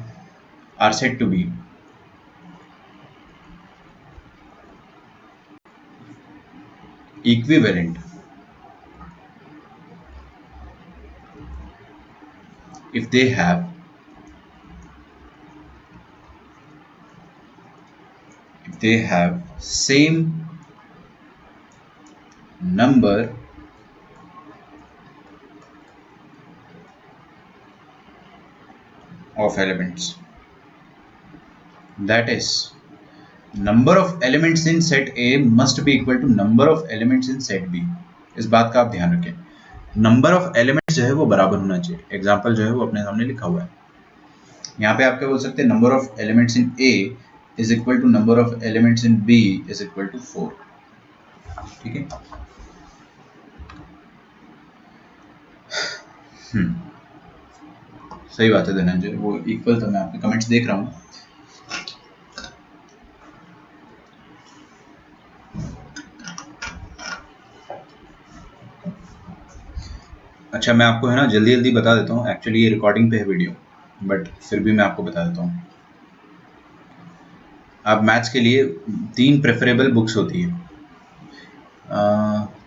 are said to be equivalent if they have if they have same number of elements, that is number of elements in set A must be equal to number of elements in set B। इस बात का आप ध्यान रखें, number of elements जो है वो बराबर होना चाहिए। एग्जांपल जो है वो अपने सामने लिखा हुआ है, यहाँ पे आप क्या बोल सकते हैं, number of elements in A is equal to number of elements in B is equal to 4। ठीक है, सही बात है धनंजय, वो इक्वल था, मैं आपके कमेंट्स देख रहा हूँ। अच्छा, मैं आपको है ना जल्दी जल्दी बता देता हूँ, एक्चुअली ये रिकॉर्डिंग पे है वीडियो, बट फिर भी मैं आपको बता देता हूँ। आप मैथ्स के लिए 3 प्रेफरेबल बुक्स होती है,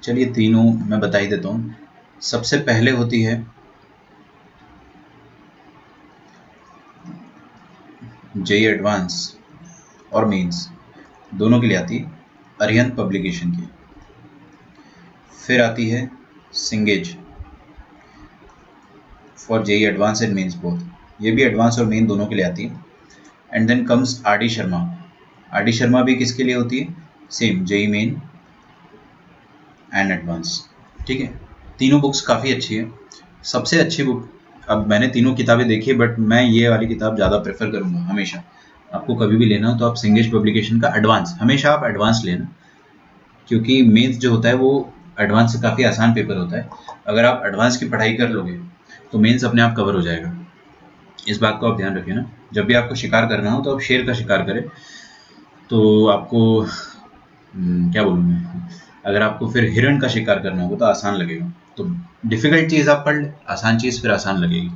चलिए तीनों मैं बता ही देता हूँ। सबसे पहले होती है जेईई एडवांस और मेंस दोनों के लिए आती है, अरिहंत पब्लिकेशन की। फिर आती है changes for JEE advance and mains both, ये भी एडवांस और मेन दोनों के लिए आती है। And then comes R D. Sharma. R D. Sharma भी किसके लिए होती है, same JEE main and advance. ठीक है, तीनों बुक्स काफ़ी अच्छी है। सबसे अच्छी बुक, अब मैंने तीनों किताबें देखी है बट मैं ये वाली किताब ज़्यादा प्रेफर करूँगा हमेशा। आपको कभी भी लेना हो तो आप सिंगेज पब्लिकेशन का एडवांस, हमेशा आप एडवांस लेना, क्योंकि मेंस जो होता है वो एडवांस से काफ़ी आसान पेपर होता है। अगर आप एडवांस की पढ़ाई कर लोगे तो मेंस अपने आप कवर हो जाएगा। इस बात को आप ध्यान रखिए ना, जब भी आपको शिकार करना हो तो आप शेर का शिकार करें, तो आपको क्या बोलूँ मैं, अगर आपको फिर हिरण का शिकार करना होगा तो आसान लगेगा। तो डिफ़िकल्ट चीज़ आप पढ़ लें, आसान चीज़ फिर आसान लगेगी,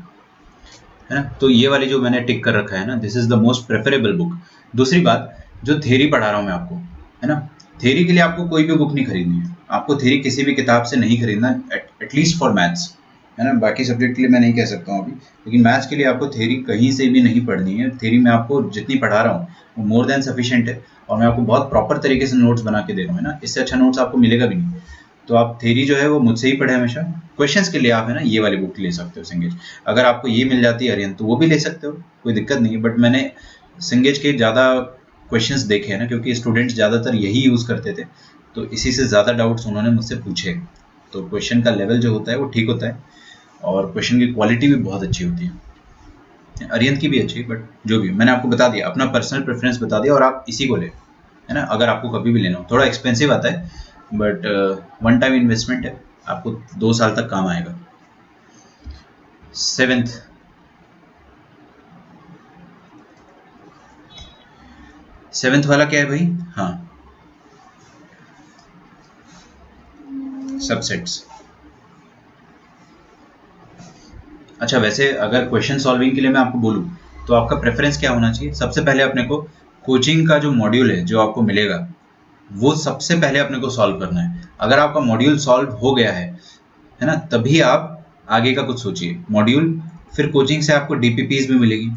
है ना। तो ये वाली जो मैंने टिक कर रखा है ना, this is the most preferable book. दूसरी बात, जो थ्योरी पढ़ा रहा हूँ मैं आपको, है ना, थ्योरी के लिए आपको कोई भी बुक नहीं खरीदनी है, आपको थ्योरी किसी भी किताब से नहीं खरीदना, एटलीस्ट फॉर मैथ्स, है ना। बाकी सब्जेक्ट के लिए मैं नहीं कह सकता हूँ अभी, लेकिन मैथ्स के लिए आपको थ्योरी कहीं से भी नहीं पढ़नी है। थ्योरी में आपको जितनी पढ़ा रहा हूँ वो मोर देन सफिशिएंट है, और मैं आपको बहुत प्रॉपर तरीके से नोट्स बना के दे रहा हूँ, है ना। इससे अच्छा नोट्स आपको मिलेगा भी नहीं। तो आप थ्योरी जो है वो मुझसे ही पढ़े हमेशा। क्वेश्चंस के लिए आप है ना ये वाली बुक ले सकते हो सिंगेज। अगर आपको ये मिल जाती है अरिहंत तो वो भी ले सकते हो, कोई दिक्कत नहीं है। बट मैंने सिंगेज के ज़्यादा क्वेश्चंस देखे हैं ना, क्योंकि स्टूडेंट्स ज़्यादातर यही यूज़ करते थे, तो इसी से ज़्यादा डाउट्स उन्होंने मुझसे पूछे। तो क्वेश्चन का लेवल जो होता है वो ठीक होता है, और क्वेश्चन की क्वालिटी भी बहुत अच्छी होती है। अरिहंत की भी अच्छी, बट जो भी मैंने आपको बता दिया, अपना पर्सनल प्रेफरेंस बता दिया, और आप इसी को ले, है ना। अगर आपको कभी भी लेना हो, थोड़ा एक्सपेंसिव आता है बट वन टाइम इन्वेस्टमेंट है, आपको 2 साल तक काम आएगा। सेवेंथ वाला क्या है भाई, हाँ, सबसेट्स। अच्छा, वैसे अगर क्वेश्चन सॉल्विंग के लिए मैं आपको बोलूँ तो आपका प्रेफरेंस क्या होना चाहिए, सबसे पहले अपने को कोचिंग का जो मॉड्यूल है जो आपको मिलेगा वो सबसे पहले अपने को सॉल्व करना है। अगर आपका मॉड्यूल सॉल्व हो गया है ना, तभी आप आगे का कुछ सोचिए। मॉड्यूल, फिर कोचिंग से आपको डीपीपीज भी मिलेगी,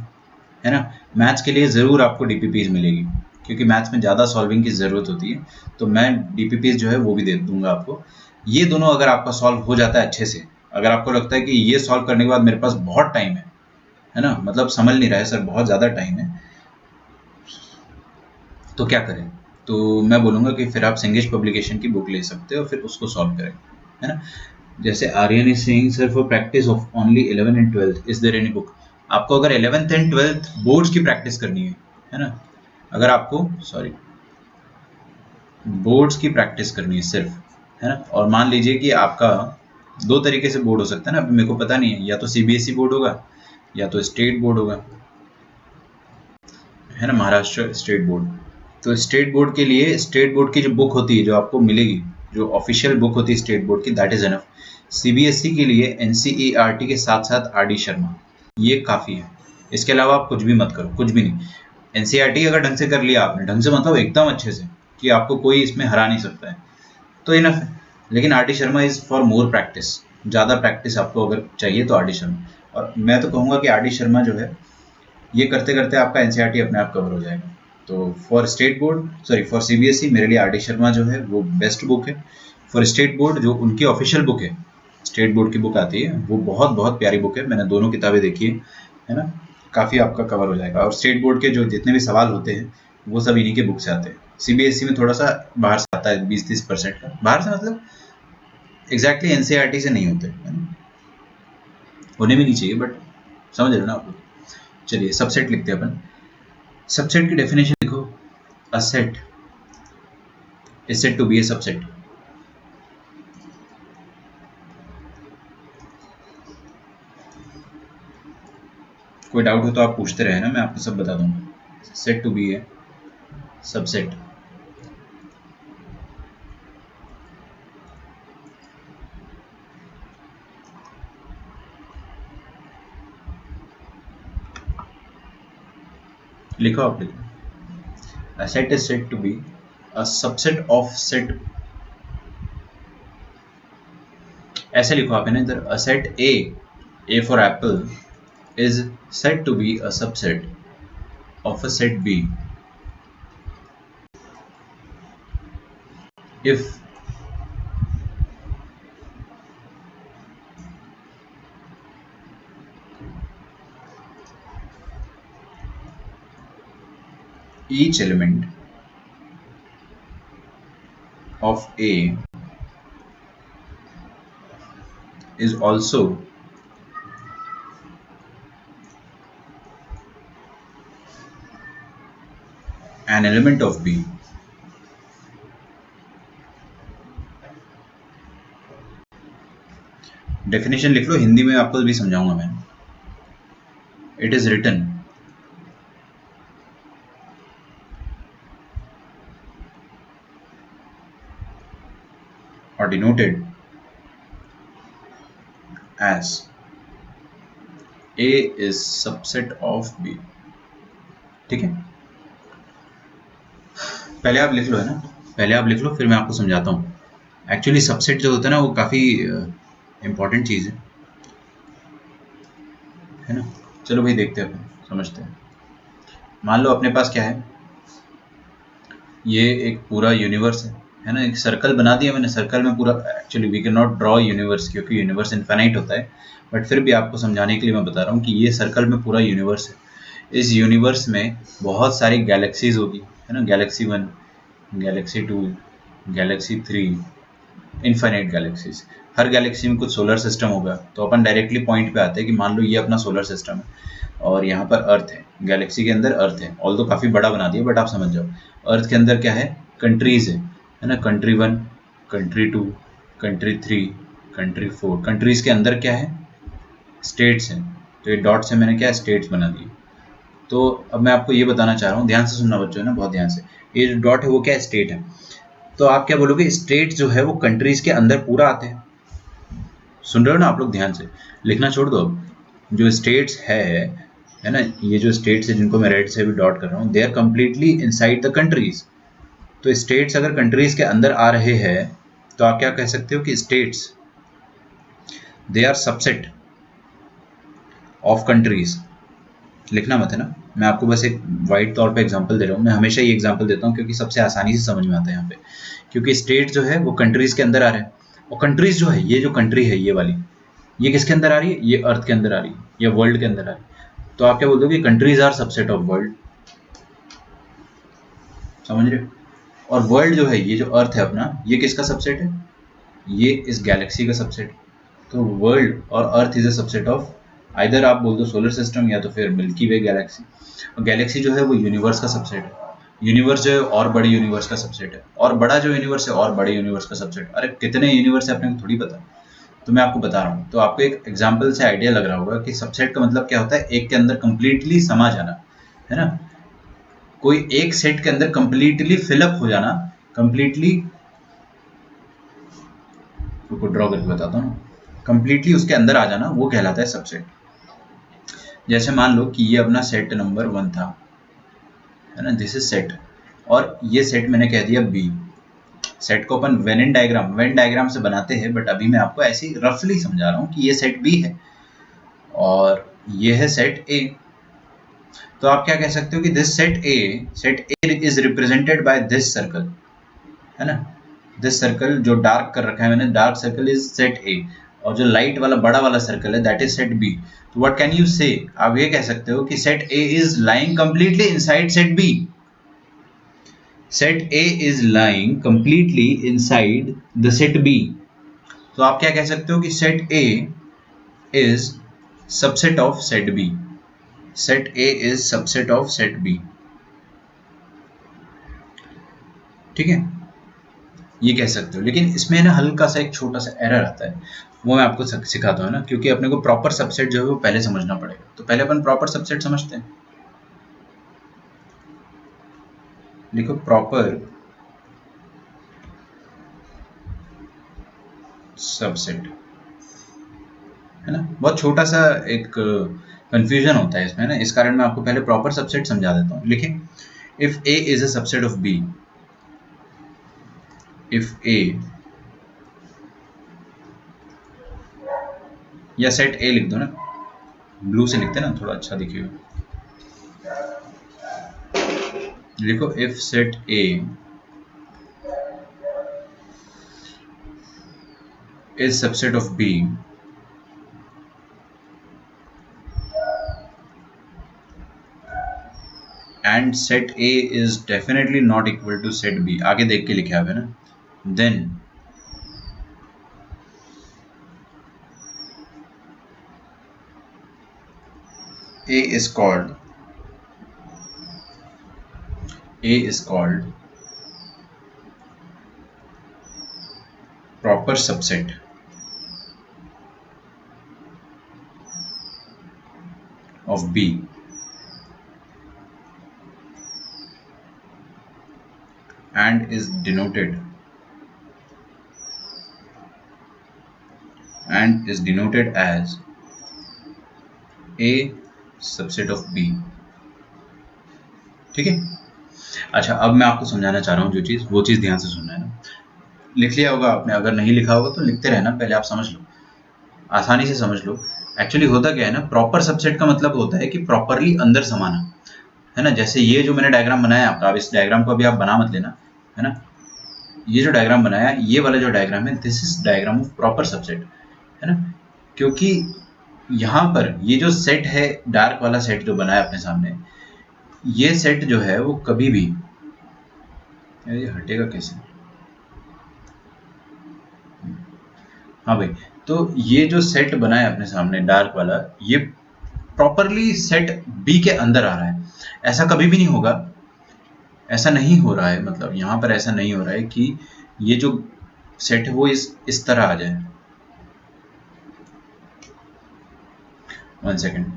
है ना। मैथ्स के लिए ज़रूर आपको डीपीपीज मिलेगी, क्योंकि मैथ्स में ज़्यादा सॉल्विंग की ज़रूरत होती है, तो मैं डीपीपीज जो है वो भी दे दूंगा आपको। ये दोनों अगर आपका सॉल्व हो जाता है अच्छे से, अगर आपको लगता है कि ये सॉल्व करने के बाद मेरे पास बहुत टाइम है ना, मतलब समझ नहीं रहा है सर, बहुत ज़्यादा टाइम है, तो क्या करें, तो मैं बोलूँगा कि फिर आप सिंगेज पब्लिकेशन की बुक ले सकते हो, फिर उसको सॉल्व करें, है ना। जैसे Aryan is saying sir for practice of only 11 and 12 is there any book. आपको अगर 11th एंड 12th बोर्ड्स की प्रैक्टिस करनी है ना, अगर आपको सॉरी बोर्ड्स की प्रैक्टिस करनी है सिर्फ, है ना, और मान लीजिए कि आपका 2 तरीके से बोर्ड हो सकता है ना, अभी मेरे को पता नहीं है, या तो सीबीएसई बोर्ड होगा या तो स्टेट बोर्ड होगा, है ना, महाराष्ट्र स्टेट बोर्ड। तो स्टेट बोर्ड के लिए स्टेट बोर्ड की जो बुक होती है जो आपको मिलेगी, जो ऑफिशियल बुक होती है स्टेट बोर्ड की, दैट इज एनफ। सीबीएसई के लिए एनसीईआरटी के साथ साथ आर.डी. शर्मा, ये काफ़ी है। इसके अलावा आप कुछ भी मत करो, कुछ भी नहीं। एनसीईआरटी अगर ढंग से कर लिया आपने, ढंग से मतलब एकदम अच्छे से, कि आपको कोई इसमें हरा नहीं सकता है, तो इनफ है। लेकिन RD. Sharma is for more practice, ज़्यादा प्रैक्टिस आपको अगर चाहिए तो आर.डी. शर्मा। और मैं तो कहूँगा कि आर.डी. शर्मा जो है ये करते करते आपका एनसीईआरटी अपने आप कवर हो जाएगा। तो for state board for CBSE मेरे लिए आर डी शर्मा जो है वो बेस्ट बुक है। फॉर स्टेट बोर्ड जो उनकी ऑफिशियल बुक है, स्टेट बोर्ड की बुक आती है, वो बहुत बहुत प्यारी बुक है। मैंने दोनों किताबें देखी है ना, काफ़ी आपका कवर हो जाएगा। और स्टेट बोर्ड के जो जितने भी सवाल होते हैं वो सब इन्हीं के बुक से आते हैं। सीबीएसई में थोड़ा सा बाहर से आता है, 20-30% का बाहर से, मतलब एग्जैक्टली एनसीईआरटी से नहीं होते है ना, होने भी नहीं चाहिए, बट समझ रहे हो ना आप लोग। चलिए सबसेट लिखते हैं अपन। सबसेट की डेफिनेशन लिखो। A set is said to be a subset. कोई डाउट हो तो आप पूछते रहे ना, मैं आपको सब बता दूंगा। Set to be a subset. लिखो आप, लिखो। A set is said to be a subset of set। ऐसे लिखो आप, है ना, इधर a set A for apple is said to be a subset of a set B if each element of A is also an element of B। Definition लिख लो, हिंदी में आपको भी समझाऊंगा मैं। It is written or denoted as A is subset of B। ठीक है, पहले आप लिख लो, है ना, पहले आप लिख लो, फिर मैं आपको समझाता हूँ। एक्चुअली सबसेट जो होता है ना वो काफ़ी इंपॉर्टेंट चीज़ है ना। चलो भाई देखते हैं, अपन समझते हैं। मान लो अपने पास क्या है, ये एक पूरा यूनिवर्स है ना, एक सर्कल बना दिया मैंने। सर्कल में पूरा, actually we can not draw universe क्योंकि यूनिवर्स इनफाइनाइट होता है, बट फिर भी आपको समझाने के लिए मैं बता रहा हूँ कि ये सर्कल में पूरा यूनिवर्स है। इस यूनिवर्स में बहुत सारी गैलेक्सीज होगी, है ना, galaxy 1, galaxy 2, galaxy 3, infinite galaxies. हर गैलेक्सी में कुछ सोलर सिस्टम होगा। तो अपन डायरेक्टली पॉइंट पे आते हैं कि मान लो ये अपना सोलर सिस्टम है और यहाँ पर अर्थ है, गैलेक्सी के अंदर अर्थ है। ऑल तो काफ़ी बड़ा बना दिया, बट आप समझ जाओ। अर्थ के अंदर क्या है, कंट्रीज है ना, country 1, country 2, country 3, country 4। Countries के अंदर क्या है, स्टेट्स हैं। तो ये डॉट से मैंने क्या स्टेट्स बना दिए। तो अब मैं आपको ये बताना चाह रहा हूँ, ध्यान से सुनना बच्चों, है ना, बहुत ध्यान से। ये जो डॉट है वो क्या स्टेट है। तो आप क्या बोलोगे, स्टेट जो है वो कंट्रीज के अंदर पूरा आते हैं। सुन रहे हो ना आप लोग, ध्यान से लिखना छोड़ दो। अब जो स्टेट्स है ना, ये जो स्टेट्स है जिनको मैं रेड से भी डॉट कर रहा हूँ, they are completely inside the countries. तो स्टेट्स अगर कंट्रीज के अंदर आ रहे हैं तो आप क्या कह सकते हो कि states they are subset of countries. लिखना मत है ना, मैं आपको बस एक वाइड तौर पे एग्जांपल दे रहा हूँ। मैं हमेशा ये एग्जांपल देता हूँ क्योंकि सबसे आसानी से समझ में आता है यहाँ पे। क्योंकि स्टेट जो है वो कंट्रीज के अंदर आ रहे हैं, और कंट्रीज जो है, ये जो कंट्री है ये वाली, ये किसके अंदर आ रही है, ये अर्थ के अंदर आ रही है, ये वर्ल्ड के अंदर आ रही है। तो आप क्या बोल दोगे, countries are subset of world. समझ रहे हो। और वर्ल्ड जो है, ये जो अर्थ है अपना, ये किसका सबसेट है, ये इस गैलेक्सी का सबसेट। तो वर्ल्ड और earth is a subset of, either आप बोल दो सोलर सिस्टम या तो फिर मिल्की वे गैलेक्सी। और गैलेक्सी जो है वो यूनिवर्स का सबसेट है। यूनिवर्स जो है और बड़े यूनिवर्स का सबसेट है, और बड़ा जो यूनिवर्स है और बड़े यूनिवर्स का सबसेट। अरे कितने यूनिवर्स है अपने को थोड़ी पता, तो मैं आपको बता रहा हूँ। तो आपको एक एग्जाम्पल से आइडिया लग रहा होगा कि सबसेट का मतलब क्या होता है, एक के अंदर कंप्लीटली समा जाना, है ना। कोई एक सेट के अंदर कंप्लीटली फिलअप हो जाना, कंप्लीटली, को ड्रॉ करके बताता हूँ, कंप्लीटली उसके अंदर आ जाना, वो कहलाता है सबसेट। जैसे मान लो कि ये अपना सेट नंबर 1 था, है ना, दिस इज सेट, और ये सेट मैंने कह दिया बी। सेट को अपन वेन डायग्राम से बनाते हैं, बट अभी मैं आपको ऐसे ही रफली समझा रहा हूँ कि ये सेट बी है और ये है सेट ए। तो आप क्या कह सकते हो कि this set A is represented by this circle, है ना, दिस सर्कल जो डार्क कर रखा है मैंने, dark circle is set A, और जो लाइट वाला बड़ा वाला सर्कल है दैट इज सेट बी। तो व्हाट कैन यू से, आप ये कह सकते हो कि set A is lying completely inside set B. Set A is lying completely inside the set B. तो आप क्या कह सकते हो कि set A is subset of set B, set A is subset of set B. ठीक है, ये कह सकते हो। लेकिन इसमें ना हल्का सा एक छोटा सा एरर आता है, वो मैं आपको सिखाता हूँ ना, क्योंकि अपने को प्रॉपर सबसेट जो है वो पहले समझना पड़ेगा। तो पहले अपन प्रॉपर सबसेट समझते हैं। देखो प्रॉपर सबसेट है ना, बहुत छोटा सा एक कंफ्यूजन होता है इसमें ना, इस कारण मैं आपको पहले प्रॉपर सबसेट समझा देता हूँ। लिखिए, if A is a subset of B, if A, या सेट ए लिख दो ना, ब्लू से लिखते ना थोड़ा अच्छा दिखेगा। लिखो if set A is subset of B and set A is definitely not equal to set B, आगे देख के लिखा है ना, then A is called proper subset of B and is denoted as A subset of B। ठीक है, अच्छा अब मैं आपको समझाना चाह रहा हूँ जो चीज़, वो चीज़ ध्यान से सुनना है ना। लिख लिया होगा आपने, अगर नहीं लिखा होगा तो लिखते रहना, पहले आप समझ लो, आसानी से समझ लो। एक्चुअली होता क्या है ना, प्रॉपर सबसेट का मतलब होता है कि प्रॉपरली अंदर समाना, है ना। जैसे ये जो मैंने डायग्राम बनाया आपका, अब इस डायग्राम को अभी आप बना मत लेना, है ना। ये जो डायग्राम बनाया, ये वाला जो डायग्राम है, this is diagram of proper subset, है ना। क्योंकि यहाँ पर ये जो सेट है, डार्क वाला सेट जो बना है अपने सामने, ये सेट जो है वो कभी भी, ये हटेगा कैसे, हाँ भाई, तो ये जो सेट बना है अपने सामने डार्क वाला, ये प्रॉपरली सेट बी के अंदर आ रहा है। ऐसा कभी भी नहीं होगा, ऐसा नहीं हो रहा है, मतलब यहाँ पर ऐसा नहीं हो रहा है कि ये जो सेट है वो इस तरह आ जाए। 1 सेकेंड,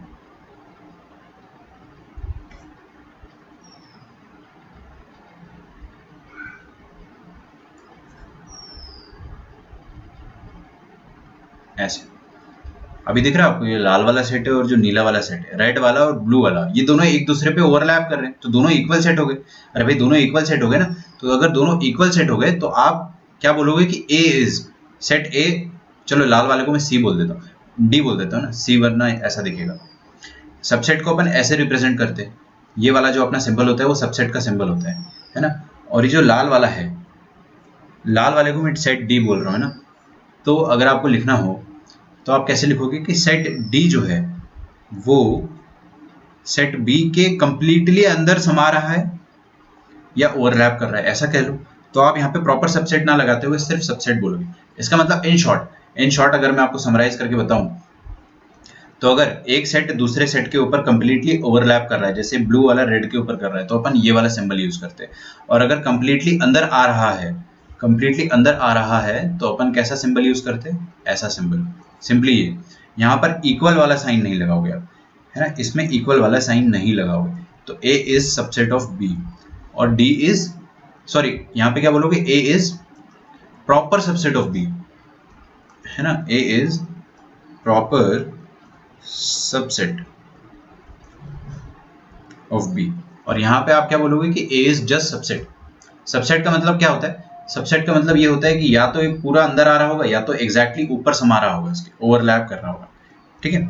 ऐसे अभी दिख रहा है आपको, ये लाल वाला सेट है और जो नीला वाला सेट है, रेड वाला और ब्लू वाला, ये दोनों एक दूसरे पे ओवरलैप कर रहे हैं, तो दोनों इक्वल सेट हो गए। अरे भाई दोनों इक्वल सेट हो गए ना, तो अगर दोनों इक्वल सेट हो गए तो आप क्या बोलोगे कि ए इज सेट ए, चलो लाल वाले को मैं सी बोल देता हूँ, डी बोल देता हूँ ना, सी वरना ऐसा दिखेगा। सबसेट को अपन ऐसे रिप्रेजेंट करते हैं, ये वाला जो अपना सिंबल होता है वो सबसेट का सिंबल होता है ना। और ये जो लाल वाला है, लाल वाले को मैं सेट डी बोल रहा हूँ ना। तो अगर आपको लिखना हो तो आप कैसे लिखोगे कि सेट डी जो है वो सेट बी के कंप्लीटली अंदर समा रहा है या ओवरलैप कर रहा है, ऐसा कह लो। तो आप यहाँ पे प्रॉपर सबसेट ना लगाते हुए सिर्फ सबसेट बोलोगे। इसका मतलब इन शॉर्ट अगर मैं आपको समराइज करके बताऊं, तो अगर एक सेट दूसरे सेट के ऊपर कंप्लीटली ओवरलैप कर रहा है, जैसे ब्लू वाला रेड के ऊपर कर रहा है, तो अपन ये वाला सिंबल यूज करते हैं। और अगर कंप्लीटली अंदर आ रहा है, तो अपन कैसा सिंबल यूज करते हैं, ऐसा सिंबल। सिंपली ये, यहाँ पर इक्वल वाला साइन नहीं लगाओगे आप, है ना, इसमें इक्वल वाला साइन नहीं लगाओगे। तो A is subset of B और डी इज, सॉरी यहाँ पे क्या बोलोगे, A is proper subset of B, है ना, A is proper subset of B. और यहाँ पे आप क्या बोलोगे कि A is just subset. Subset का मतलब क्या होता है, सबसेट का मतलब ये होता है कि या तो ये पूरा अंदर आ रहा होगा या तो एग्जैक्टली ऊपर समा रहा होगा, इसके ओवरलैप कर रहा होगा। ठीक है,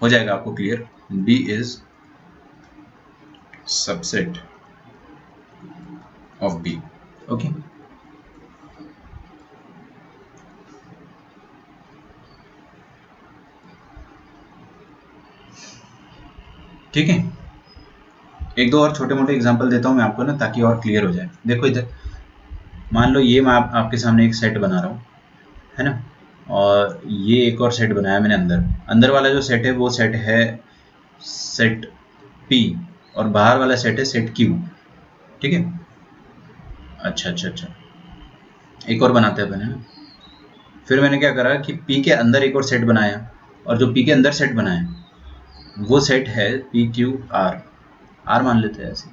हो जाएगा आपको clear. B is subset of B. Okay ठीक है, एक दो और छोटे मोटे एग्जांपल देता हूं मैं आपको ना, ताकि और क्लियर हो जाए। देखो इधर मान लो ये मैं आपके सामने एक सेट बना रहा हूँ, है ना, और ये एक और सेट बनाया मैंने। अंदर वाला जो सेट है वो सेट है सेट P, और बाहर वाला सेट है सेट Q। ठीक है, अच्छा, एक और बनाते हैं अपन, है ना। फिर मैंने क्या करा कि P के अंदर एक और सेट बनाया, और जो P के अंदर सेट बनाया वो सेट है PQR मान लेते हैं ऐसे।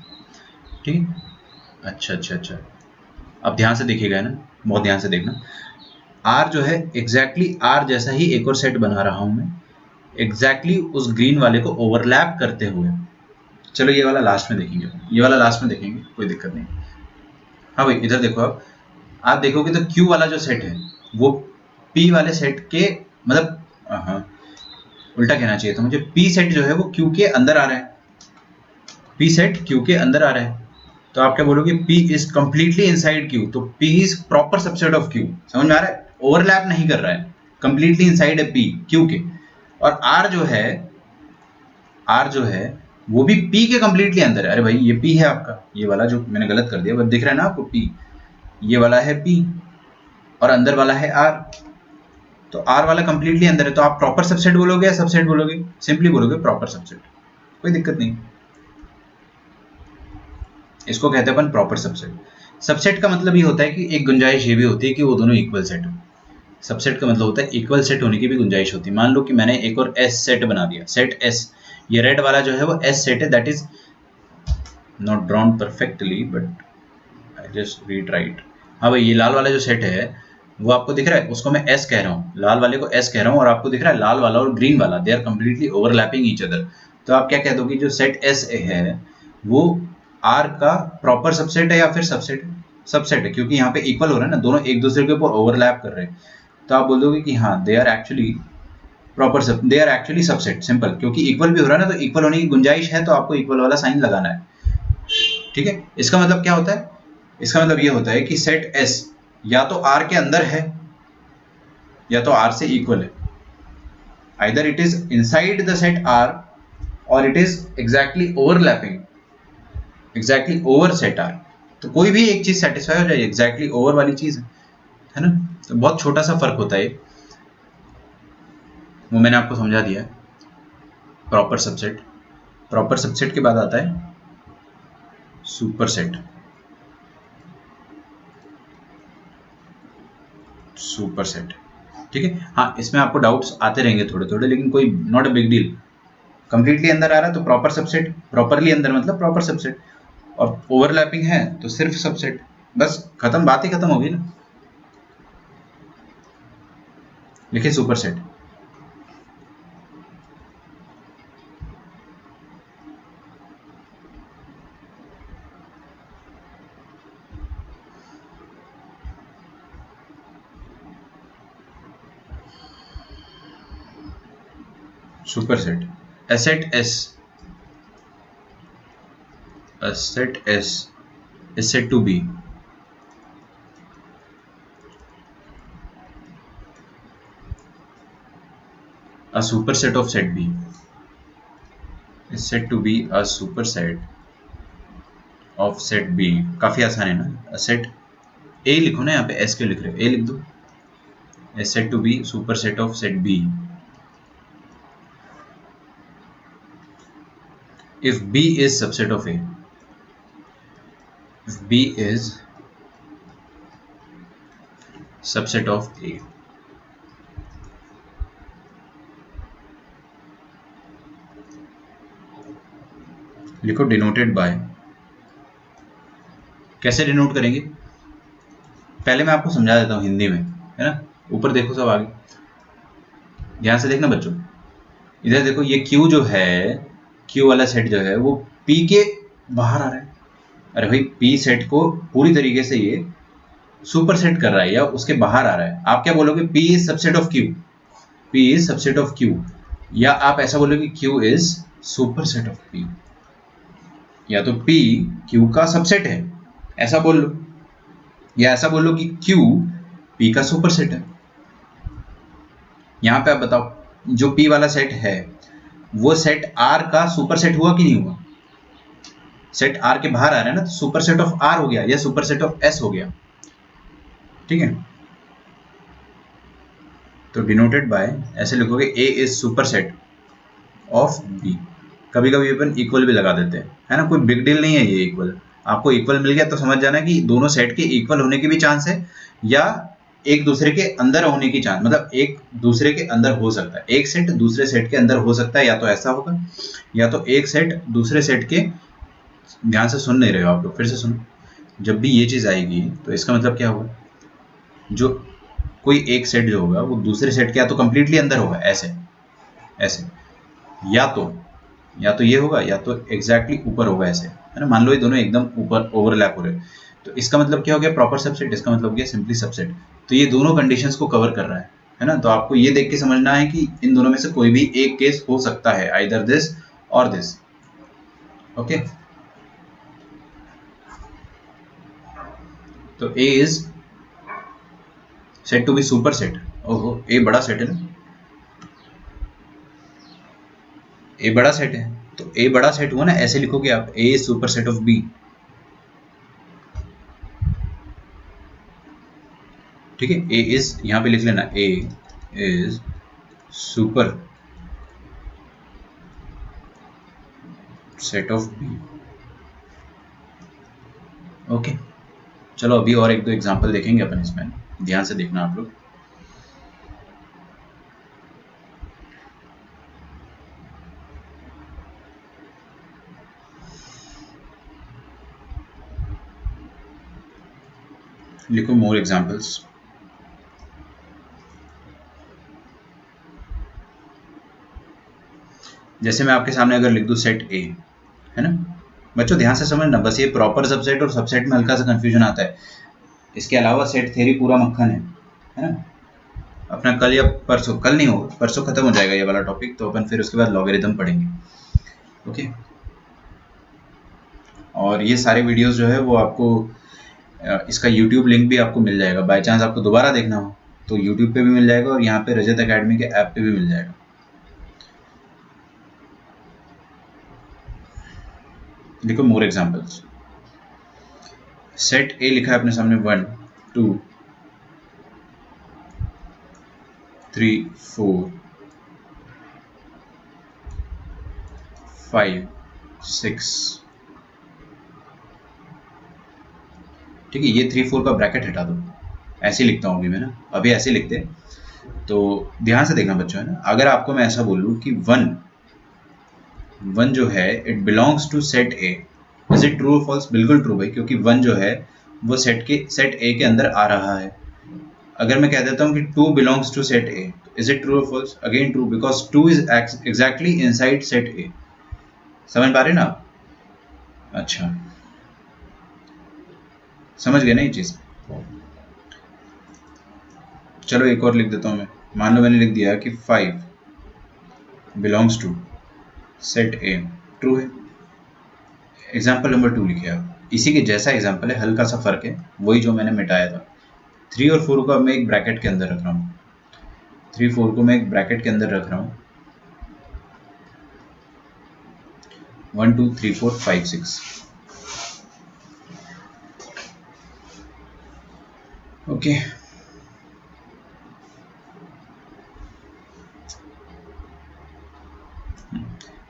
ठीक है, अच्छा। अब ध्यान से देखिएगा ना, बहुत ध्यान से देखना। R जो है एग्जैक्टली R जैसा ही एक और सेट बना रहा हूं मैं, एग्जैक्टली उस ग्रीन वाले को ओवरलैप करते हुए। चलो ये वाला लास्ट में देखेंगे, कोई दिक्कत नहीं। हाँ भाई इधर देखो, आप देखोगे तो Q वाला जो सेट है वो P वाले सेट के मतलब, हाँ उल्टा कहना चाहिए था मुझे, P सेट जो है वो Q के अंदर आ रहा है, P सेट Q के अंदर आ रहा है। तो आप क्या बोलोगे, P is completely inside Q, तो P is proper subset of Q। समझ में आ रहा है, ओवरलैप नहीं कर रहा है, कंप्लीटली इनसाइड है P Q के। और R जो है वो भी P के कंप्लीटली अंदर है। अरे भाई ये P है आपका, ये वाला जो मैंने गलत कर दिया, बस दिख रहा है ना आपको P, ये वाला है P और अंदर वाला है R। तो R वाला कंप्लीटली अंदर है, तो आप प्रॉपर सबसेट बोलोगे या सबसेट बोलोगे? सिंपली बोलोगे प्रॉपर सबसेट, कोई दिक्कत नहीं। इसको कहते हैं अपन प्रॉपर सबसेट। सबसेट का मतलब ये होता है कि एक गुंजाइश ये भी होती है कि वो दोनों इक्वल सेट हो। सबसेट का मतलब होता है इक्वल सेट होने की भी गुंजाइश होती है। मान लो कि मैंने एक और S सेट बना दिया, सेट S, ये रेड वाला जो है वो S सेट है, that is not drawn perfectly but I just retried. हाँ भाई ये लाल वाला जो सेट है वो आपको दिख रहा है, उसको मैं S कह रहा हूँ, लाल वाले को S कह रहा हूँ, और आपको दिख रहा है लाल वाला और ग्रीन वाला, they are completely overlapping each other. तो आप क्या कह दोगे, जो सेट S है वो R का प्रॉपर सबसेट है या फिर सबसेट सबसेट है, क्योंकि यहाँ पे इक्वल हो रहा है ना, दोनों एक दूसरे के ऊपर ओवरलैप कर रहे हैं। तो आप बोल दोगे कि हाँ दे are actually proper sub, they are actually subset, simple, क्योंकि इक्वल भी हो रहा है ना, तो इक्वल होने की गुंजाइश है, तो आपको इक्वल वाला साइन लगाना है। ठीक है, इसका मतलब क्या होता है, इसका मतलब ये होता है कि सेट S या तो R के अंदर है या तो R से इक्वल है। Either it is inside the set R और it is exactly overlapping, exactly over set R। तो कोई भी एक चीज सेटिस्फाई हो जाए, एग्जैक्टली ओवर वाली चीज है ना। तो बहुत छोटा सा फर्क होता है, वो मैंने आपको समझा दिया। प्रॉपर सबसेट के बाद आता है सुपर सेट। ठीक है, हाँ इसमें आपको डाउट्स आते रहेंगे थोड़े थोड़े, लेकिन कोई not a big deal. Completely अंदर आ रहा है तो प्रॉपर सबसेट, प्रॉपरली अंदर मतलब प्रॉपर सबसेट, और ओवरलैपिंग है तो सिर्फ सबसेट। बस खत्म, बात ही खत्म होगी ना। लिखिए super set. Super set, asset S, a set S is said to be a superset of set B, is said to be a superset of set B। काफी आसान है ना, सेट A लिखो ना, यहाँ पे S क्यों लिख रहे हो, A लिख दो। is said to be superset of set B if B is subset of A, if B is subset of A। लिखो डिनोटेड बाय। कैसे डिनोट करेंगे, पहले मैं आपको समझा देता हूँ हिंदी में, है ना। ऊपर देखो सब आगे, ध्यान से देखना बच्चों। इधर देखो ये Q जो है, Q वाला सेट जो है वो P के बाहर आ रहा है। अरे भाई P सेट को पूरी तरीके से ये सुपर सेट कर रहा है या उसके बाहर आ रहा है। आप क्या बोलोगे, P is subset of Q, P is subset of Q, या आप ऐसा बोलोगे Q is superset of P, या तो P Q का सबसेट है ऐसा बोल लो, या ऐसा बोलो कि Q P का सुपरसेट है। यहां पे आप बताओ जो P वाला सेट है वो सेट R का सुपरसेट हुआ कि नहीं हुआ? सेट R के बाहर आ रहा है ना, तो सुपरसेट ऑफ R हो गया या सुपरसेट ऑफ S हो गया, ठीक है। तो डिनोटेड बाय ऐसे लिखोगे A is superset of B। कभी कभी अपन इक्वल भी लगा देते हैं, है ना, कोई बिग डील नहीं है ये इक्वल। आपको इक्वल मिल गया तो समझ जाना कि दोनों सेट के इक्वल होने की भी चांस है, या एक दूसरे के अंदर होने की चांस, मतलब एक दूसरे के अंदर हो सकता है, एक सेट दूसरे सेट के अंदर हो सकता है, या तो ऐसा होगा, या तो एक सेट दूसरे सेट के, ध्यान से सुन नहीं रहे हो आप लोग, फिर से सुनो। जब भी ये चीज आएगी तो इसका मतलब क्या होगा, जो कोई एक सेट जो होगा वो दूसरे सेट के या तो कंप्लीटली अंदर होगा, ऐसे ऐसे, या तो ये होगा, या तो एग्जैक्टली ऊपर होगा, ऐसे, है ना। मान लो ये दोनों एकदम ऊपर ओवरलैप हो रहे हैं, तो इसका मतलब क्या हो गया, प्रॉपर सबसेट। इसका मतलब हो गया सिंपली सबसेट। तो ये दोनों कंडीशंस को कवर कर रहा है ना। तो आपको ये देख के समझना है कि इन दोनों में से कोई भी एक केस हो सकता है, either this or this, okay. तो A is set to be super set. ओहो, A बड़ा सेट है ना, A बड़ा सेट है, तो A बड़ा सेट हुआ ना, ऐसे लिखोगे आप, A is super set of B, ठीक है। A इज, यहां पे लिख लेना, A is super set of B, okay. चलो अभी और एक दो एग्जांपल देखेंगे अपन इसमें, ध्यान से देखना आप लोग। लिखो मोर एग्जांपल्स। जैसे मैं आपके सामने अगर लिख दूं सेट A, है ना बच्चों, ध्यान से समझना, बस ये प्रॉपर सबसेट और सबसेट में हल्का सा कंफ्यूजन आता है। इसके अलावा सेट थ्योरी पूरा मक्खन है ना। अपना कल या परसों, कल नहीं होगा, परसों खत्म हो जाएगा ये वाला टॉपिक, तो अपन फिर उसके बाद लॉगरिथम पढ़ेंगे, ओके। और ये सारे वीडियोस जो है वो आपको, इसका यूट्यूब लिंक भी आपको मिल जाएगा, बाय चांस आपको दोबारा देखना हो तो यूट्यूब पे भी मिल जाएगा, और यहाँ पे रजत एकेडमी के ऐप पे भी मिल जाएगा। देखो मोर एग्जांपल्स। सेट ए लिखा है अपने सामने 1 2 3 4 5 6, ठीक है। ये 3 4 का ब्रैकेट हटा दो, ऐसे लिखता हूँ अभी मैं ना, अभी ऐसे लिखते हैं। तो ध्यान से देखना बच्चों, है ना, अगर आपको मैं ऐसा बोलूँ कि 1 जो है it belongs to set A, is it true और फॉल्स? बिल्कुल ट्रू भाई, क्योंकि 1 जो है वो सेट ए के अंदर आ रहा है। अगर मैं कह देता हूँ कि 2 belongs to set A, is it true और false? Again true, because 2 is exactly inside set A. समझ पा रहे ना आप? अच्छा, समझ गए ना ये चीज? चलो एक और लिख देता हूँ मैं। मान लो मैंने लिख दिया कि 5 belongs to set A, true है। एग्जाम्पल नंबर 2 लिखे आप, इसी के जैसा एग्जाम्पल है, हल्का सा फर्क है, वही जो मैंने मिटाया था। 3 और 4 को मैं एक ब्रैकेट के अंदर रख रहा हूँ, 3 4 को मैं एक ब्रैकेट के अंदर रख रहा हूँ, 1 2 3 4 5 6, ओके।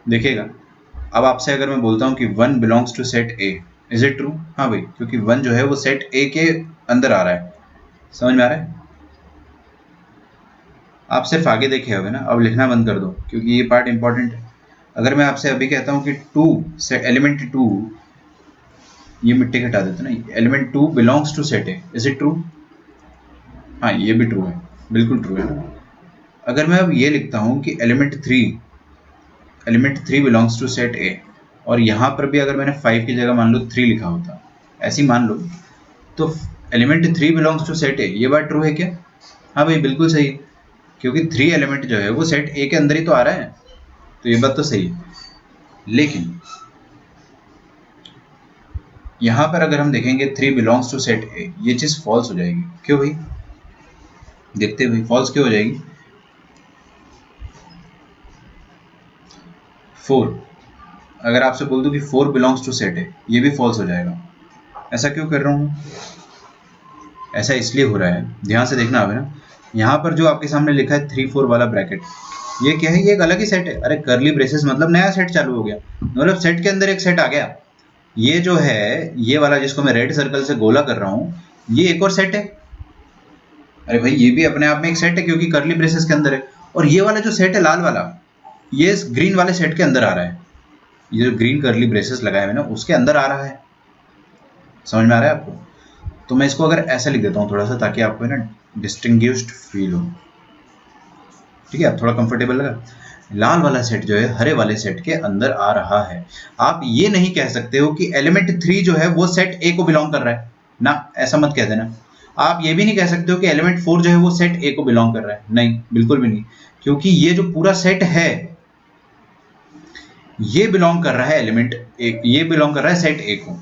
देखिएगा, अब आपसे अगर मैं बोलता हूँ कि 1 belongs to set A, is it true? हाँ भाई, क्योंकि 1 जो है वो सेट ए के अंदर आ रहा है। समझ में आ रहा है? आप सिर्फ आगे देखे होगे ना, अब लिखना बंद कर दो क्योंकि ये पार्ट इंपॉर्टेंट है। अगर मैं आपसे अभी कहता हूँ कि 2 से एलिमेंट 2, ये मिट्टी हटा देते ना, element 2 belongs to set A, is it true? हाँ, ये भी ट्रू है, बिल्कुल ट्रू है ना। अगर मैं अब ये लिखता हूँ कि element 3 belongs to set A, और यहाँ पर भी अगर मैंने 5 की जगह मान लो 3 लिखा होता, ऐसी मान लो, तो element 3 belongs to set A, ये बात ट्रू है क्या? हाँ भाई, बिल्कुल सही है, क्योंकि 3 एलिमेंट जो है वो सेट ए के अंदर ही तो आ रहा है, तो ये बात तो सही है। लेकिन यहां पर अगर हम देखेंगे 3 बिलोंग्स टू सेट ए, ये चीज फॉल्स हो जाएगी। क्यों भाई? देखते भाई फॉल्स क्यों हो जाएगी। 4, अगर आपसे बोल दूं कि 4 बिलोंग्स टू सेट ए, ये भी फॉल्स हो जाएगा। ऐसा क्यों कर रहा हूं? ऐसा इसलिए हो रहा है, ध्यान से देखना है ना, यहाँ पर जो आपके सामने लिखा है 3 4 वाला ब्रैकेट, ये क्या है? ये एक अलग ही सेट है। अरे कर्ली ब्रेसेस मतलब नया सेट चालू हो गया, मतलब सेट के अंदर एक सेट आ गया। ये जो है, ये वाला जिसको मैं रेड सर्कल से गोला कर रहा हूँ, ये एक और सेट है। अरे भाई ये भी अपने आप में एक सेट है क्योंकि कर्ली ब्रेसेस के अंदर है। और ये वाला जो सेट है लाल वाला, ये इस ग्रीन वाले सेट के अंदर आ रहा है। ये जो ग्रीन कर्ली ब्रेसेस लगाए हुए ना, उसके अंदर आ रहा है। समझ में आ रहा है आपको? तो मैं इसको अगर ऐसा लिख देता हूँ थोड़ा सा, ताकि आपको ना डिस्टिंग्विश्ड फील हो। ठीक है, अब थोड़ा कंफर्टेबल लगा। लाल वाला सेट जो है हरे वाले सेट के अंदर आ रहा है। आप ये नहीं कह सकते हो कि एलिमेंट 3 जो है वो सेट ए को बिलोंग कर रहा है ना, ऐसा मत कह देना। आप ये भी नहीं कह सकते हो कि एलिमेंट 4 जो है वो सेट ए को बिलोंग कर रहा है, नहीं, बिल्कुल भी नहीं। क्योंकि ये जो पूरा सेट है, ये बिलोंग कर रहा है एलिमेंट ए, ये बिलोंग कर रहा है सेट ए को।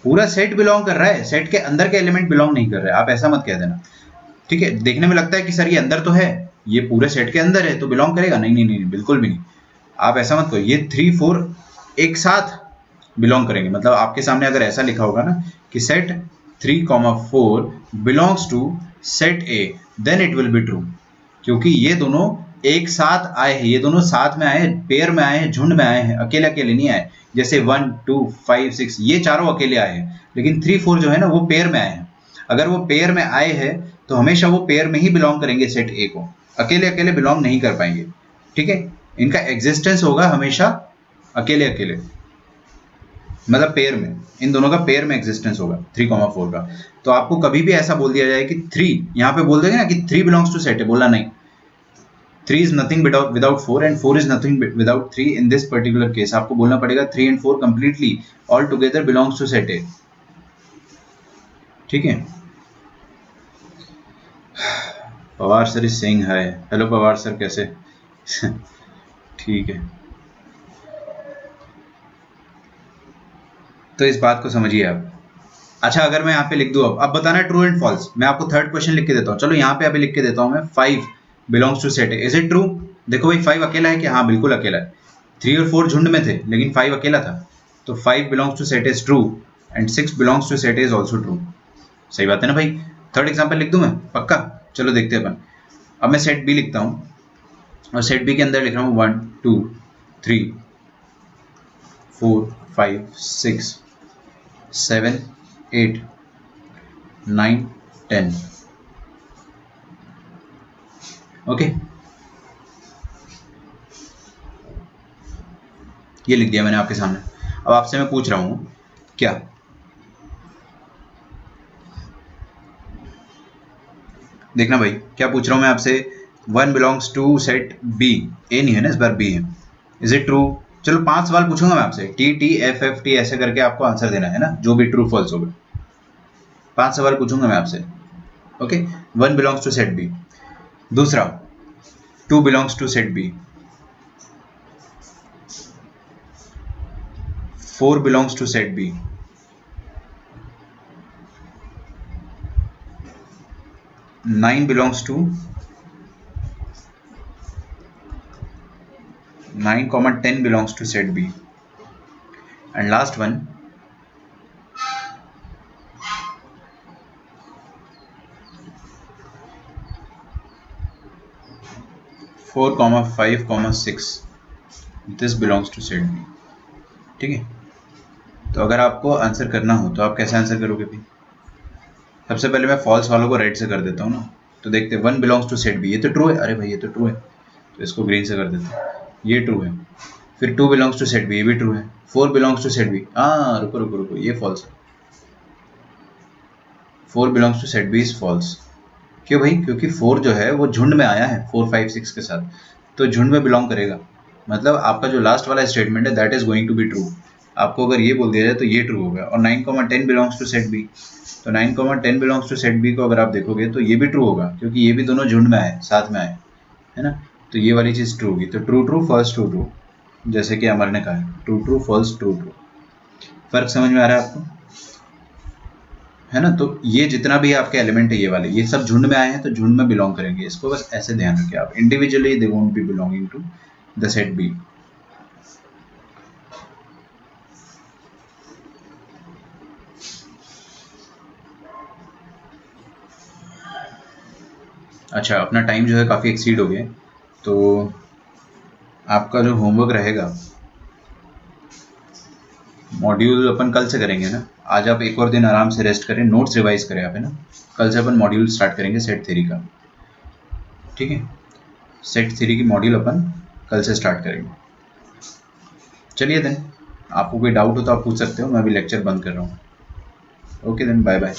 पूरा सेट बिलोंग कर रहा है, सेट के अंदर के एलिमेंट बिलोंग नहीं कर रहे। आप ऐसा मत कह देना। ठीक है, देखने में लगता है कि सर ये अंदर तो है, ये पूरे सेट के अंदर है तो बिलोंग करेगा, नहीं नहीं नहीं, बिल्कुल भी नहीं। आप ऐसा मत करो। ये 3 4 एक साथ बिलोंग करेंगे। मतलब आपके सामने अगर ऐसा लिखा होगा ना कि set 3,4 belongs to set A, then it will be true. क्योंकि ये दोनों एक साथ आए हैं, ये दोनों साथ में आए हैं, पेयर में आए हैं, झुंड में आए हैं, अकेले अकेले नहीं आए। जैसे 1 2 5 6 ये चारों अकेले आए हैं, लेकिन 3 4 जो है ना वो पेयर में आए हैं। अगर वो पेयर में आए हैं तो हमेशा वो पेयर में ही बिलोंग करेंगे सेट ए को, अकेले अकेले बिलोंग नहीं कर पाएंगे। ठीक है, इनका एग्जिस्टेंस होगा हमेशा अकेले अकेले, मतलब पेयर में, इन दोनों का पेयर में एग्जिस्टेंस होगा 3,4 का। तो आपको कभी भी ऐसा बोल दिया जाए कि 3, यहाँ पे बोल देंगे ना कि 3 बिलोंग्स टू सेट है, बोला नहीं। 3 is nothing without 4 and 4 is nothing without 3 in this particular case। आपको बोलना पड़ेगा 3 and 4 completely all together belongs to set A। ठीक है, Pawar sir is saying hi. Hello Pawar sir, कैसे? ठीक है, तो इस बात को समझिए आप। अच्छा, अगर मैं यहाँ पे लिख दूँ, अब बताना ट्रू एंड फॉल्स। मैं आपको थर्ड क्वेश्चन लिख के देता हूँ। चलो यहाँ पे अभी लिख के देता हूँ मैं, 5 belongs to set A, is it true? देखो भाई 5 अकेला है कि? हाँ बिल्कुल अकेला है। 3 और 4 झुंड में थे लेकिन 5 अकेला था। तो 5 belongs to set is true and 6 belongs to set is also true. सही बात है ना भाई? थर्ड एग्जाम्पल लिख दूँ मैं पक्का? चलो देखते हैं अपन। अब मैं सेट बी लिखता हूँ और सेट बी के अंदर लिख रहा हूँ 1 2 3 4 5 6 7 8 9 10। ओके, ये लिख दिया मैंने आपके सामने। अब आपसे मैं पूछ रहा हूं क्या, देखना भाई क्या पूछ रहा हूं मैं आपसे। 1 बिलोंग्स टू सेट बी, ए नहीं है ना इस बार, बी है। Is it true? चलो 5 सवाल पूछूंगा मैं आपसे, T T F F T ऐसे करके आपको आंसर देना है ना, जो भी ट्रू फॉल्स होगा। 5 सवाल पूछूंगा मैं आपसे। Okay, 1 belongs to set B. दूसरा, 2 belongs to set B. 4 belongs to set B. 9 belongs to 9, 10 belongs to set B, and last one 4, 5, 6 this belongs to set B। ठीक है, तो अगर आपको आंसर करना हो तो आप कैसे आंसर करोगे भाई? सबसे पहले मैं फॉल्स वालों को रेड से कर देता हूँ ना, तो देखते हैं 1 बिलोंग्स टू सेट बी, ये तो ट्रू है। अरे भाई ये तो ट्रू है, तो इसको ग्रीन से कर देते हैं, ये ट्रू है। फिर 2 बिलोंग्स टू सेट बी, ये भी ट्रू है। 4 बिलोंग्स टू सेट बी, हाँ रुको रुको रुको, ये फॉल्स है। 4 belongs to set B is false. क्यों भाई? क्योंकि 4 जो है वो झुंड में आया है 4 5 6 के साथ, तो झुंड में बिलोंग करेगा। मतलब आपका जो लास्ट वाला स्टेटमेंट है that is going to be true. आपको अगर ये बोल दिया जाए तो ये ट्रू होगा। और 9, 10 बिलोंग्स टू सेट बी, तो 9, 10 बिलोंग्स टू सेट बी को अगर आप देखोगे तो ये भी ट्रू होगा, क्योंकि ये भी दोनों झुंड में आए, साथ में आए, है ना। तो ये वाली चीज़ ट्रू होगी। तो true true, first true true. जैसे कि अमर ने कहा, true true false true true. फर्क समझ में आ रहा है आपको? है ना? तो ये जितना भी आपके एलिमेंट है ये वाले, ये सब झुंड में आए हैं तो झुंड में बिलोंग करेंगे। इसको बस ऐसे ध्यान रखिए आप, individually they won't be belonging to the set B. अच्छा, अपना टाइम जो है काफ़ी एक्सीड हो गया, तो आपका जो होमवर्क रहेगा, मॉड्यूल अपन कल से करेंगे ना। आज आप एक और दिन आराम से रेस्ट करें, नोट्स रिवाइज करें आप, है ना। कल से अपन मॉड्यूल स्टार्ट करेंगे सेट थ्योरी का, ठीक है। सेट थ्योरी की मॉड्यूल अपन कल से स्टार्ट करेंगे। चलिए देन, आपको कोई डाउट हो तो आप पूछ सकते हो, मैं भी लेक्चर बंद कर रहा हूँ। Okay then, bye bye.